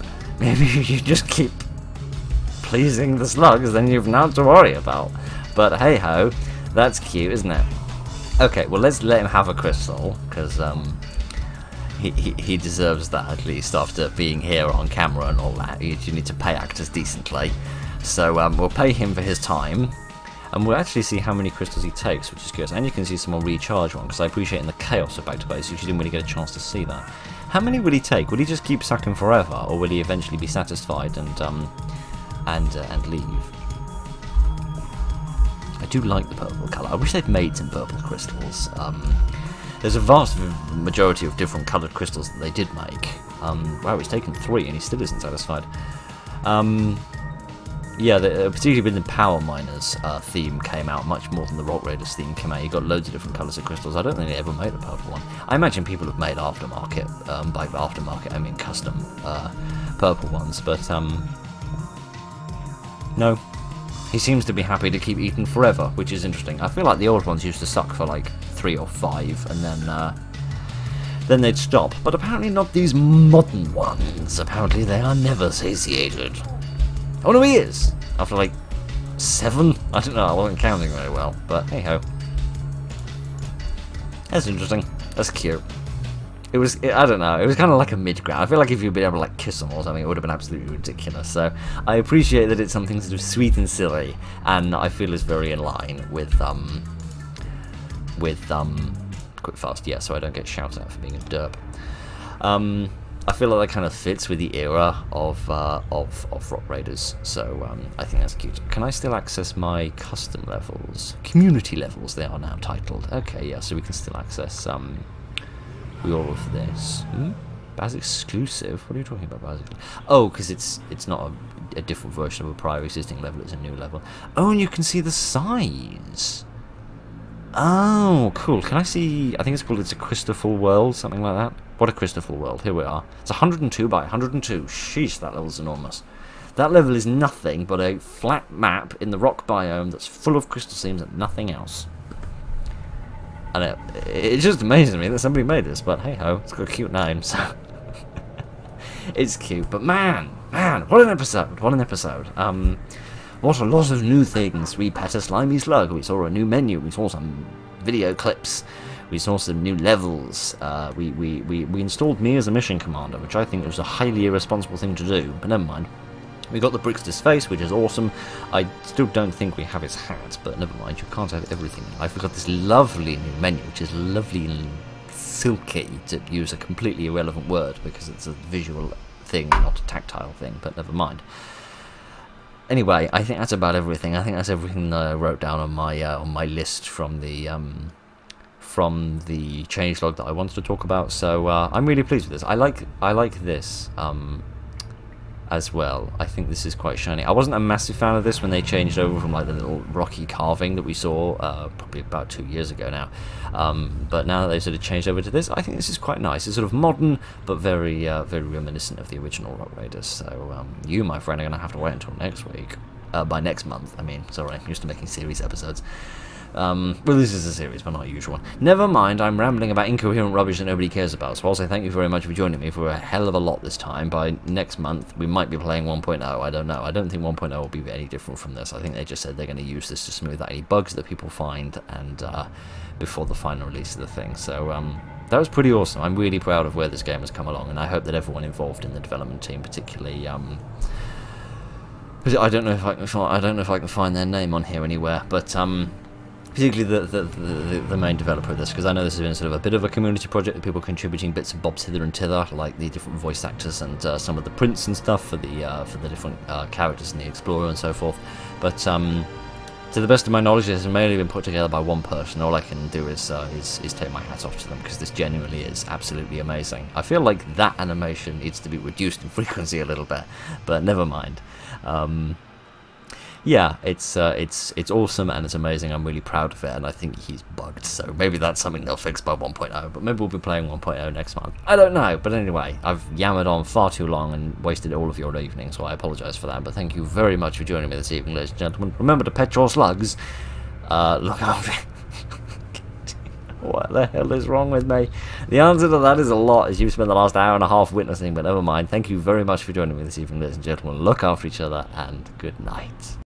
pleasing the slugs, then you've none to worry about. But hey ho, that's cute, isn't it? Okay, well let's let him have a crystal, because he deserves that, at least after being here on camera and all that. You need to pay actors decently, so we'll pay him for his time. And we'll actually see how many crystals he takes, which is good. And you can see someone recharge one, because I appreciate in the chaos of Back to Base, you didn't really get a chance to see that. How many will he take? Will he just keep sucking forever, or will he eventually be satisfied and leave? I do like the purple colour. I wish they'd made some purple crystals. There's a vast majority of different coloured crystals that they did make. Wow, he's taken 3 and he still isn't satisfied. Yeah, particularly when the Power Miners theme came out, much more than the Rock Raiders theme came out. You got loads of different colours of crystals. I don't think they ever made a purple one. I imagine people have made aftermarket. By aftermarket, I mean custom purple ones. But no, he seems to be happy to keep eating forever, which is interesting. I feel like the old ones used to suck for like 3 or 5, and then they'd stop. But apparently not these modern ones. Apparently they are never satiated. Oh no, he is! After like 7? I don't know, I wasn't counting very well, but hey ho. That's interesting. That's cute. I don't know, it was kind of like a mid-ground. I feel like if you'd been able to like kiss them or something, it would have been absolutely ridiculous. So I appreciate that it's something sort of sweet and silly, and I feel is very in line with quick fast, yeah, so I don't get shouted at for being a derp. I feel like that kind of fits with the era of Rock Raiders, so I think that's cute. Can I still access my custom levels? Community levels, they are now titled. Okay, yeah, so we can still access all of this. Baz exclusive? What are you talking about, Baz? Oh, because it's not a different version of a prior existing level, it's a new level. Oh, and you can see the size. Oh, cool. Can I see... I think it's a crystal world, something like that. What a crystal world. Here we are. It's 102 by 102. Sheesh, that level's enormous. That level is nothing but a flat map in the rock biome that's full of crystal seams and nothing else. And it just amazes me that somebody made this, but hey ho, it's got a cute name, so... It's cute, but man, what an episode, what an episode. What a lot of new things. We pet a slimy slug, we saw a new menu, we saw some video clips, we saw some new levels, we installed me as a mission commander, which I think was a highly irresponsible thing to do, but never mind. We got the Brickster's face, which is awesome. I still don't think we have his hat, but never mind, you can't have everything in life. We've got this lovely new menu, which is lovely and silky, to use a completely irrelevant word, because it's a visual thing, not a tactile thing, but never mind. Anyway, I think that's about everything. I think that's everything that I wrote down on my list from the changelog that I wanted to talk about. So I'm really pleased with this. I like this as well. I think this is quite shiny. I wasn't a massive fan of this when they changed over from like the little rocky carving that we saw probably about 2 years ago now. But now that they've sort of changed over to this, I think this is quite nice. It's sort of modern, but very reminiscent of the original Rock Raiders. So you, my friend, are going to have to wait until next week. By next month, I mean. Sorry, I'm used to making series episodes. Well, this is a series, but not a usual one. Never mind, I'm rambling about incoherent rubbish that nobody cares about, so I'll say thank you very much for joining me for a hell of a lot this time. By next month, we might be playing 1.0, I don't know. I don't think 1.0 will be any different from this. I think they just said they're going to use this to smooth out any bugs that people find, and before the final release of the thing. So, that was pretty awesome. I'm really proud of where this game has come along, and I hope that everyone involved in the development team, particularly, I don't know if I can find their name on here anywhere, but, particularly the main developer of this, because I know this has been sort of a bit of a community project, with people contributing bits and bobs hither and thither, like the different voice actors and some of the prints and stuff for the different characters in the Explorer and so forth. But to the best of my knowledge, this has mainly been put together by one person. All I can do is take my hat off to them, because this genuinely is absolutely amazing. I feel like that animation needs to be reduced in frequency a little bit, but never mind. Yeah, it's awesome and it's amazing. I'm really proud of it, and I think he's bugged, so maybe that's something they'll fix by 1.0, but maybe we'll be playing 1.0 next month. I don't know, but anyway, I've yammered on far too long and wasted all of your evening, so I apologise for that, but thank you very much for joining me this evening, ladies and gentlemen. Remember to pet your slugs, look after What the hell is wrong with me? The answer to that is a lot, as you've spent the last hour and a half witnessing, but never mind. Thank you very much for joining me this evening, ladies and gentlemen. Look after each other, and good night.